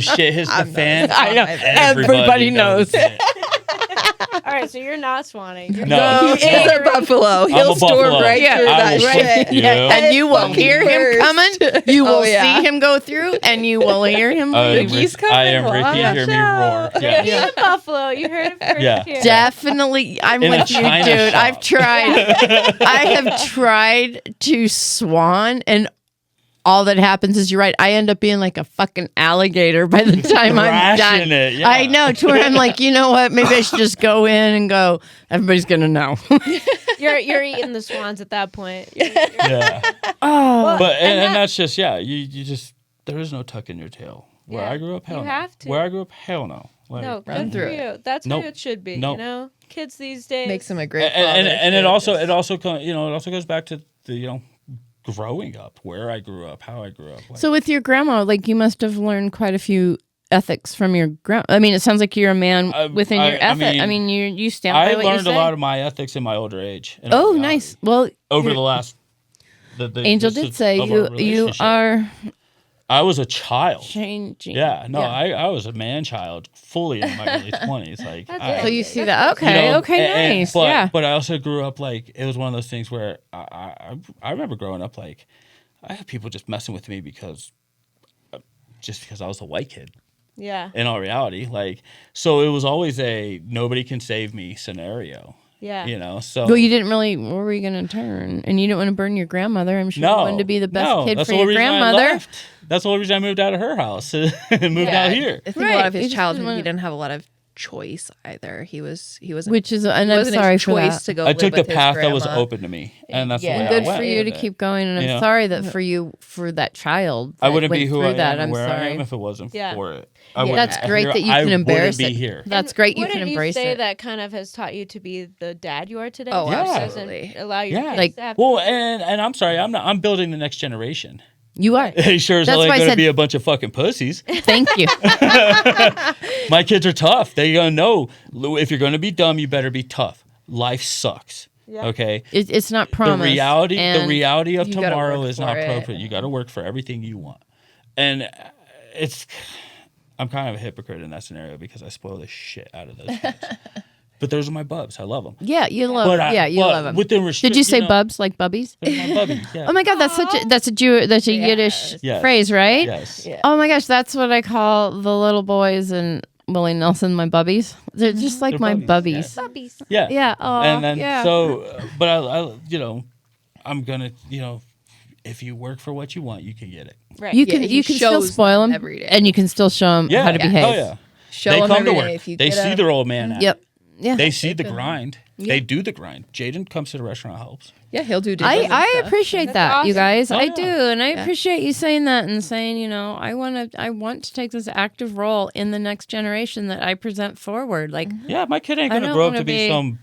shit hits the fan, I know. Everybody knows. it. All right, so you're not swanning. You're No. He is a buffalo. He'll a storm buffalo. right Yeah. through I that will shit. shoot you. And you will hear him coming. You will Oh, yeah. see him go through, and you will hear him leave. Ricky's coming. I am Watch Ricky. Hear me out. roar. Yeah. He's a buffalo. You heard it first Yeah. here. Definitely, I'm In a with you, china dude. shop. I've tried. I have tried to swan, and all that happens is you're right. I end up being like a fucking alligator by the time I'm done. Thrashing it, yeah. I know. To where I'm like, you know what? Maybe I should just go in and go. Everybody's gonna know. You're eating the swans at that point. Yeah. Oh, But and that's just you just there is no tuck in your tail. Where Yeah. I grew up, hell You no. have to. Where I grew up, hell no. Like, No, Run good through for it. you. That's Nope. how it should be. Nope. You know, kids these days Makes him a great and father, it too. also goes back to the growing up, where I grew up, how I grew up. Like, so with your grandma, like you must have learned quite a few ethics from your grandma. I mean, it sounds like you're a man within your ethic. I mean, you stand by I what you learned say. a lot of my ethics in my older age. in all Oh, reality. nice. Well, Over the last, the Angel did say of our you relationship. are I was a child. changing. Yeah, no, I was a man child, fully in my early 20s. Like, That's So you see that? you Okay, know, okay, nice. But, yeah. but I also grew up like it was one of those things where I remember growing up like I had people just messing with me because I was a white kid. Yeah. In all reality, like, so it was always a nobody can save me scenario. Yeah. You know, so. Well, you didn't really. Where were you going to turn? And you didn't want to burn your grandmother. I'm sure you wanted to be the best kid that's for the your reason grandmother. I left. That's the only reason I moved out of her house and moved out here. I think a lot of He his just childhood, didn't he which didn't have a lot of choice either. He was, and I'm sorry for that. to go I live took the with his path that was grandma. open to me, and that's the way Good I went for you with to it. keep going, and I'm sorry that for that child. I wouldn't went be who through I that. am and I'm where sorry. I am if it wasn't for it. That's great that you can embrace it. Here. That's great. You can Wouldn't embrace you say it. that kind of has taught you to be the dad you are today? Oh, Yeah. absolutely. Doesn't allow your kids Like- to have Well, and I'm sorry, I'm building the next generation. You are. They sure as That's hell ain't why I going to said- be a bunch of fucking pussies. Thank you. My kids are tough. They're going to know if you're going to be dumb, you better be tough. Life sucks. Yeah. Okay? It's not promised. The and reality of you gotta tomorrow work is not for it. appropriate. You got to work for everything you want. And I'm kind of a hypocrite in that scenario because I spoil the shit out of those kids. But those are my bubs. I love them. Yeah, you love. You but love them. Within Did you say bubs like bubbies? They're my bubbies. Yeah. Oh my God, that's a Yiddish Yes. phrase, right? Yes. Yeah. Oh my gosh, that's what I call the little boys and Willie Nelson, my bubbies. They're just like They're my bubbies, bubbies. puppies. Yeah. Yeah. Oh, And then yeah. but I I'm gonna, if you work for what you want, you can get it. Right. you Yeah, can he you can still shows spoil them every day. and you can still show them Yeah. how to behave. Oh yeah. Show They them come to every work. day if you They get see up. their old man. At Yep. it. Yeah. They see the grind. They do the grind. Jaden comes to the restaurant, helps. Yeah, he'll do dishes and I stuff. appreciate That's that, you awesome. guys. Oh, I yeah. do, and I appreciate you saying that and saying, I want to take this active role in the next generation that I present forward. Like, Yeah, my kid ain't I gonna don't grow up wanna to be be- some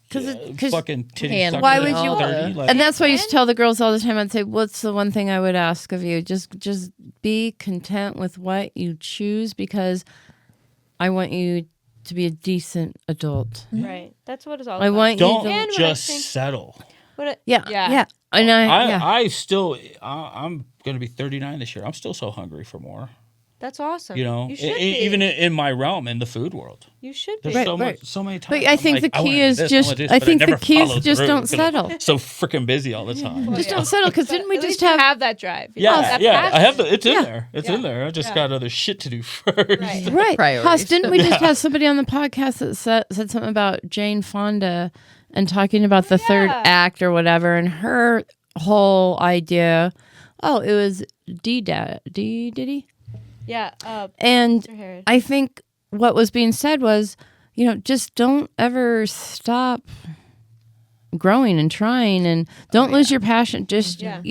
'cause fucking titty Hand- sucker Why that's would you- 30, like- and that's why I used to tell the girls all the time. I'd say, "What's the one thing I would ask of you? Just be content with what you choose, because I want you to be a decent adult. Right. That's what it's all I about. want you Don't to, And what I just think- settle. yeah. And I'm gonna be 39 this year. I'm still so hungry for more. That's awesome. You should be. even in my realm, in the food world, You should be. there's Right. so many times. But I I'm think like, the I wanna key do is this, just. wanna do this, I but think the never key is follow just through don't 'cause I'm settle. So freaking busy all the time. Just don't settle, because didn't we At just least you have? have that drive. You Yeah, have that I have passion. the. It's in Yeah. there. It's in there. I just got other shit to do first. Right. Right. Priorities. Huss, didn't we just have somebody on the podcast that said something about Jane Fonda and talking about the third act or whatever, and her whole idea? Oh, it was Diddy? Yeah. And Mr. Harris. I think what was being said was, just don't ever stop growing and trying, and don't lose your passion. Just Yeah.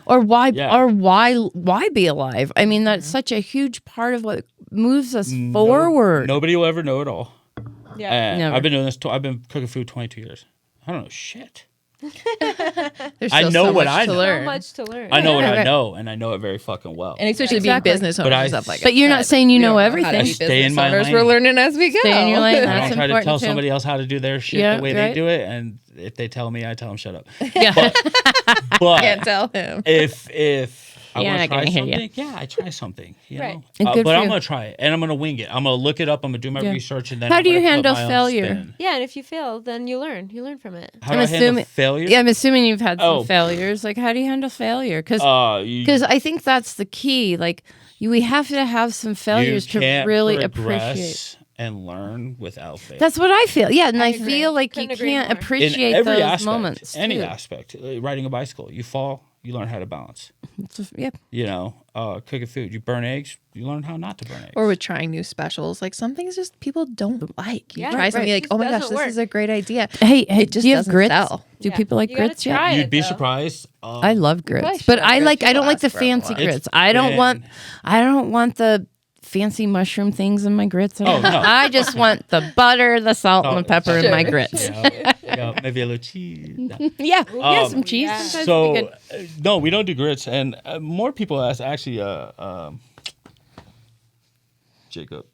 why be alive? I mean, that's such a huge part of what moves us forward. Nobody will ever know it all. Yeah. And Never. I've been doing this. I've been cooking food 22 years. I don't know shit. There's I still know so what much I to know. So learn. much to learn. I know what I Right. know, and I know it very fucking well. And especially Exactly. being business owners But I- and stuff like that. But you're not saying you We know don't how to everything. be Stay in business my owners. lane. We're learning as we go. Stay in your lane. I That's don't try to important tell too. somebody else how to do their shit Yeah, the way right. they do it, and if they tell me, I tell them shut up. Yeah. But Can't tell him. if I Yeah, want I to try can hear you. something, yeah, I try something. Right. And But good for I'm you. gonna try it, and I'm gonna wing it. I'm gonna look it up. I'm gonna do my Yeah. research, and then How I'm do you gonna put handle my own failure? spin. Yeah, and if you fail, then you learn. You learn from it. How do I handle failure? Yeah, I'm assuming you've had some Oh. failures. Like, how do you handle failure? Because You I think that's the key. Like, we have to have some failures to can't really progress appreciate. and learn without failure. That's what I feel. Yeah, and I agree. feel like Couldn't you agree can't more. in appreciate every those aspect, moments. any too. aspect. Riding a bicycle, you fall, you learn how to balance. Yep. Cooking food, you burn eggs, you learn how not to burn eggs. Or with trying new specials, like some things just people don't like. You Yeah, try right. something like, Just oh my gosh, doesn't this work. is a great idea. Hey, It just do you have doesn't grits? sell. Do Yeah. people like You gotta grits try yet? it. You'd be though. surprised. I love probably grits, should but have I grits. don't like the You'll last fancy forever. grits. I don't want the fancy mushroom things in my grits. Oh, no. I just want the butter, the salt, and the pepper in my grits. Yeah, maybe a little cheese. Yeah, some cheese. yeah. Sometimes So would be good. no, we don't do grits, and more people ask. Actually, Jacob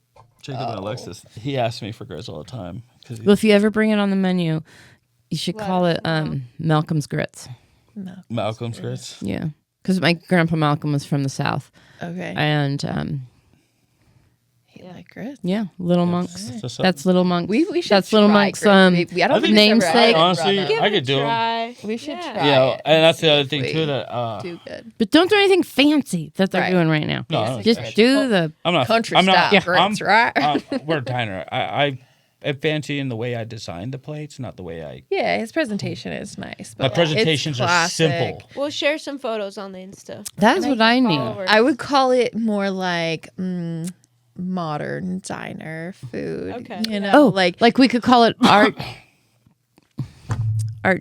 and Alexis, he asks me for grits all the time. Well, if you ever bring it on the menu, you should Let call us it know. Malcolm's grits. Malcolm's grits. Yeah, because my grandpa Malcolm was from the South, Okay. and He like grits. yeah, Little Monks. That's That's Little Monks. We should That's Little try Monks. grits. I don't think it's ever namesake. been Honestly, brought up. Give I it could a do 'em. try. We should Yeah. try. Yeah, it and that's the other if thing we too. That do good. But don't do anything fancy that they're Right. doing right now. No, I don't Just think do the. I'm not Country I'm not, style grits, right? we're a diner. fancy in the way I designed the plates, not the way I. Yeah, his presentation is nice. My But presentations are simple. We'll share some photos on the Insta. That's what I need. I would call it more like modern diner food. Okay. You know, Oh, like we could call it art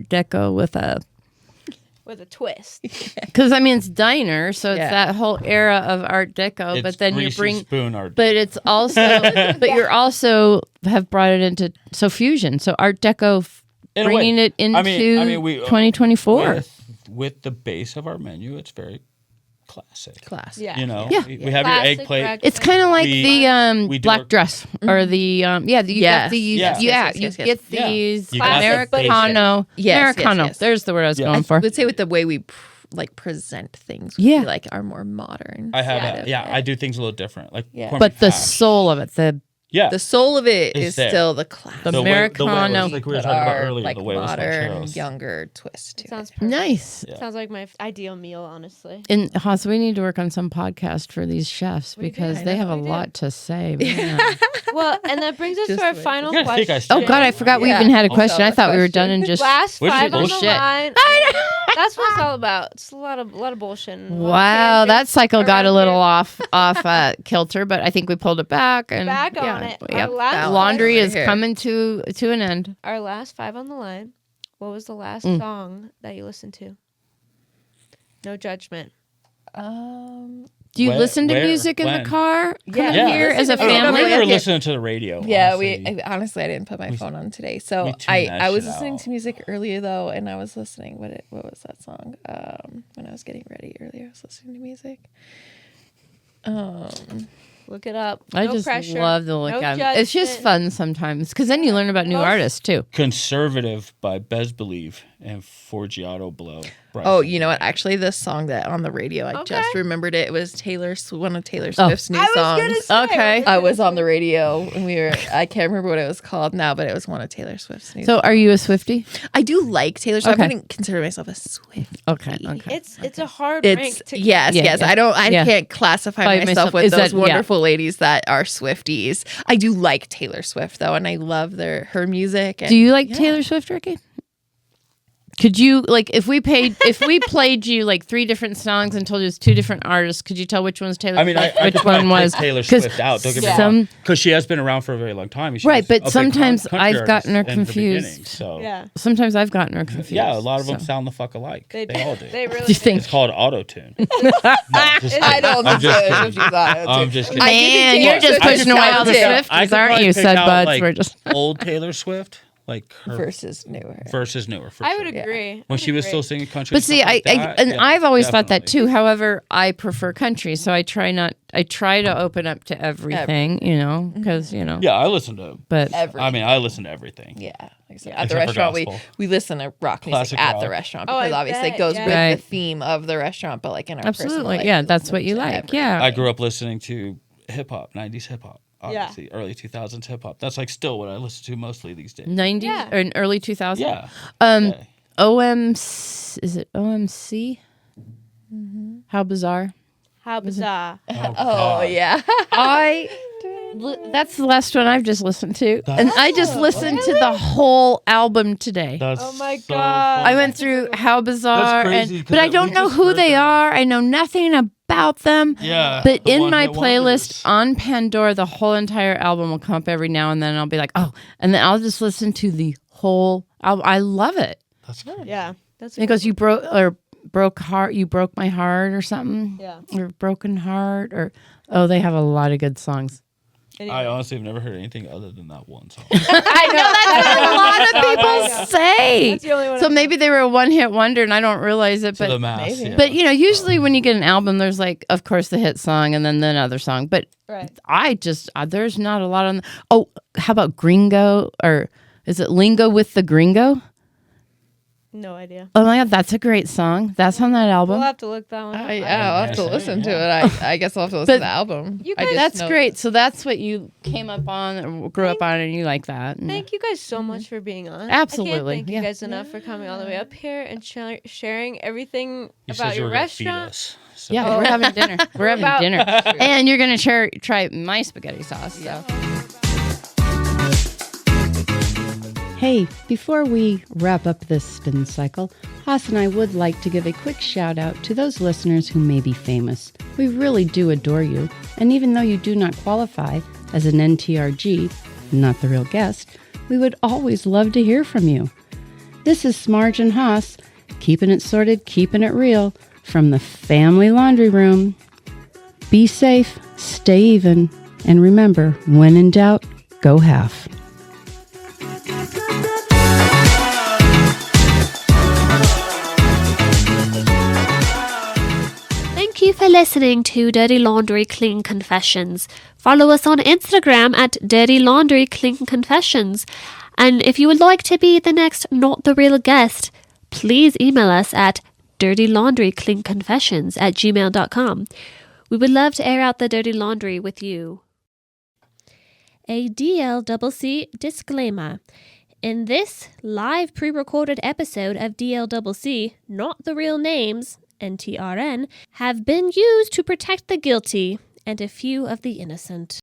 deco with a twist. because I mean it's diner, so it's Yeah. that whole era of art deco. It's but then you greasy bring, spoon art. but it's also, but you're also have brought it into fusion. So art deco, In a way. bringing it into I mean, we 2024. with the base of our menu, it's very classic. class. Yeah. You know, Yeah. we have your egg Classic plate. breakfast. It's kind of like We the do black our- dress or the you Yes. get these Yes, you yes, yes, yes. get Yeah. these You got that Americano. Yes, Americano. yes. There's the word I was Yeah. going I for. would say with the way we present things, would Yeah. be like are more modern. I have side of I it. do things a little different. Like Yeah. corned But beef the hash. soul of it, the The soul of it It's is there. still the class. The way- Americano. like we were But talking about our, earlier, like the way it was modern, rancheros. younger twist to It sounds it. perfect. nice. Yeah. Sounds like my ideal meal, honestly. And Haas, we need to work on some podcast for these chefs We do. because I they know have a we do. lot to say. man. Well, and that brings us Just to our wait. final You gotta think I question. still- Oh God, I forgot we Yeah. even had a Also question. I a thought we were question. done and just Last Which is 5 on the bullshit. line. That's what it's all about. It's a lot of bullshit. and a lot of wow, that tangents cycle got a around little here. off kilter, but I think we pulled it back and Back on yeah, it. Yep. Our last Laundry question. is Right here. coming to an end. Our last 5 on the line. What was the last Mm. song that you listened to? No judgment. Do you Where- listen to where, music in when? the car? Yeah. Coming Yeah. here as a Listen to- family? We were Okay. listening to the radio. Yeah, honestly. honestly I didn't put my phone on today, so We tuned that I was shit listening out. to music earlier though, and I was listening. What was that song? When I was getting ready earlier, I was listening to music. Look it up. I No just pressure. love to look No at them. It's just judgment. fun sometimes because then you learn about new Most- artists too. Conservative by Bez Believe and Forgiato Blow. Oh, you know what? Actually, this song that on the radio, I Okay. just remembered it. It was one of Taylor Oh. Swift's new I was songs. gonna say. Okay. I was on the radio and I can't remember what it was called now, but it was one of Taylor Swift's new. So, are you a Swiftie? I do like Taylor Swift. Okay. I wouldn't consider myself a Swiftie. Okay. It's a hard It's rank to yes. Yeah, yeah. I Yeah. can't classify By myself myself. with Is those that- yeah. wonderful ladies that are Swifties. I do like Taylor Swift though, and I love her music. And, Do you like yeah. Taylor Swift, Ricky? Could you like if we played you like 3 different songs and told you it's 2 different artists? Could you tell which one's Taylor? I mean, Swift, I which could one probably was take Taylor 'cause Swift out. Don't get me some- wrong, because she has been around for a very long time. and she Right, was but a big sometimes country I've gotten her artist in the beginning, confused. So Yeah. Sometimes I've gotten her confused. yeah, a lot of them so. sound the fuck alike. They all do. They really Do you think? It's called auto tune. I don't I'm just think kidding. Swifties are. I'm just kidding. I do Man, think you're Taylor just Swift pushing is away all the talented. I Swifties, could aren't probably you, pick said out, buds? like, We're just old Taylor Swift, like her versus newer. versus newer. For I sure. would agree. When she was still singing country. But and see, stuff like that, yeah, I've always thought that definitely. too. However, I prefer country, so I try to open up to everything, you know, because you know. Yeah, I listen to. But I listen to everything. Yeah. Like I said, Yeah. at the Except for restaurant, gospel. we listen to rock music Classic at rock. the restaurant Oh, I because obviously bet, it goes yeah. with Right. the theme of the restaurant, but like in our personal absolutely, life, yeah, we that's listen what you to like. everything. Yeah. I grew up listening to hip hop, 90s hip hop. Obviously, early 2000s hip hop. That's like still what I listen to mostly these days. 90s Yeah. or in early 2000s. Yeah. Um, Yeah. is it OMC? How bizarre. How bizarre. Oh God. yeah. That's the last one I've just listened to, and I just listened to the whole album today. That's Oh my so God. I funny. went through How Bizarre, crazy, 'cause but I we don't know just who heard they them. are. I know nothing about them. Yeah. But the in one my hit playlist wonders. on Pandora, the whole entire album will come up every now and then. I'll be like, oh, and then I'll just listen to the whole album. I love it. That's good. Yeah. That's It goes, you broke my heart or something. Yeah. Or broken heart or they have a lot of good songs. I honestly have never heard anything other than that one song. I know that's what a lot of people say. That's the only one So I know. maybe they were a one-hit wonder and I don't realize it. To the But mass. maybe. Yeah. but you know, usually when you get an album, there's like, of course, the hit song and then another song. But Right. I just there's not a lot on. Oh, how about Gringo or is it Lingo with the Gringo? No idea. Oh my God, that's a great song. That's on that We'll album. have to look that one up. Yeah, I'll have to Yeah. listen to it. I guess I'll have to listen But to the album. You I guys- just That's know- great. So that's what you came up on, or grew up on, and you like that. And Thank you guys so much for being on. Absolutely, I can't thank yeah. you guys enough for coming all the way up here and sharing everything you about said you your were gonna feed restaurant. us. So. Yeah, we're having dinner. We're having about- dinner, and you're gonna try my spaghetti sauce. So. Hey, before we wrap up this spin cycle, Haas and I would like to give a quick shout out to those listeners who may be famous. We really do adore you, and even though you do not qualify as an NTRG, not the real guest, we would always love to hear from you. This is Smarge and Haas, keeping it sorted, keeping it real, from the family laundry room. Be safe, stay even, and remember, when in doubt, go half. Thank you for listening to Dirty Laundry Clean Confessions. Follow us on Instagram at Dirty Laundry Clean Confessions. And if you would like to be the next Not the Real Guest, please email us at dirtylaundrycleanconfessions@gmail.com. We would love to air out the dirty laundry with you. A DLCC disclaimer. In this live pre-recorded episode of DLCC, Not the Real Names, NTRN, have been used to protect the guilty and a few of the innocent.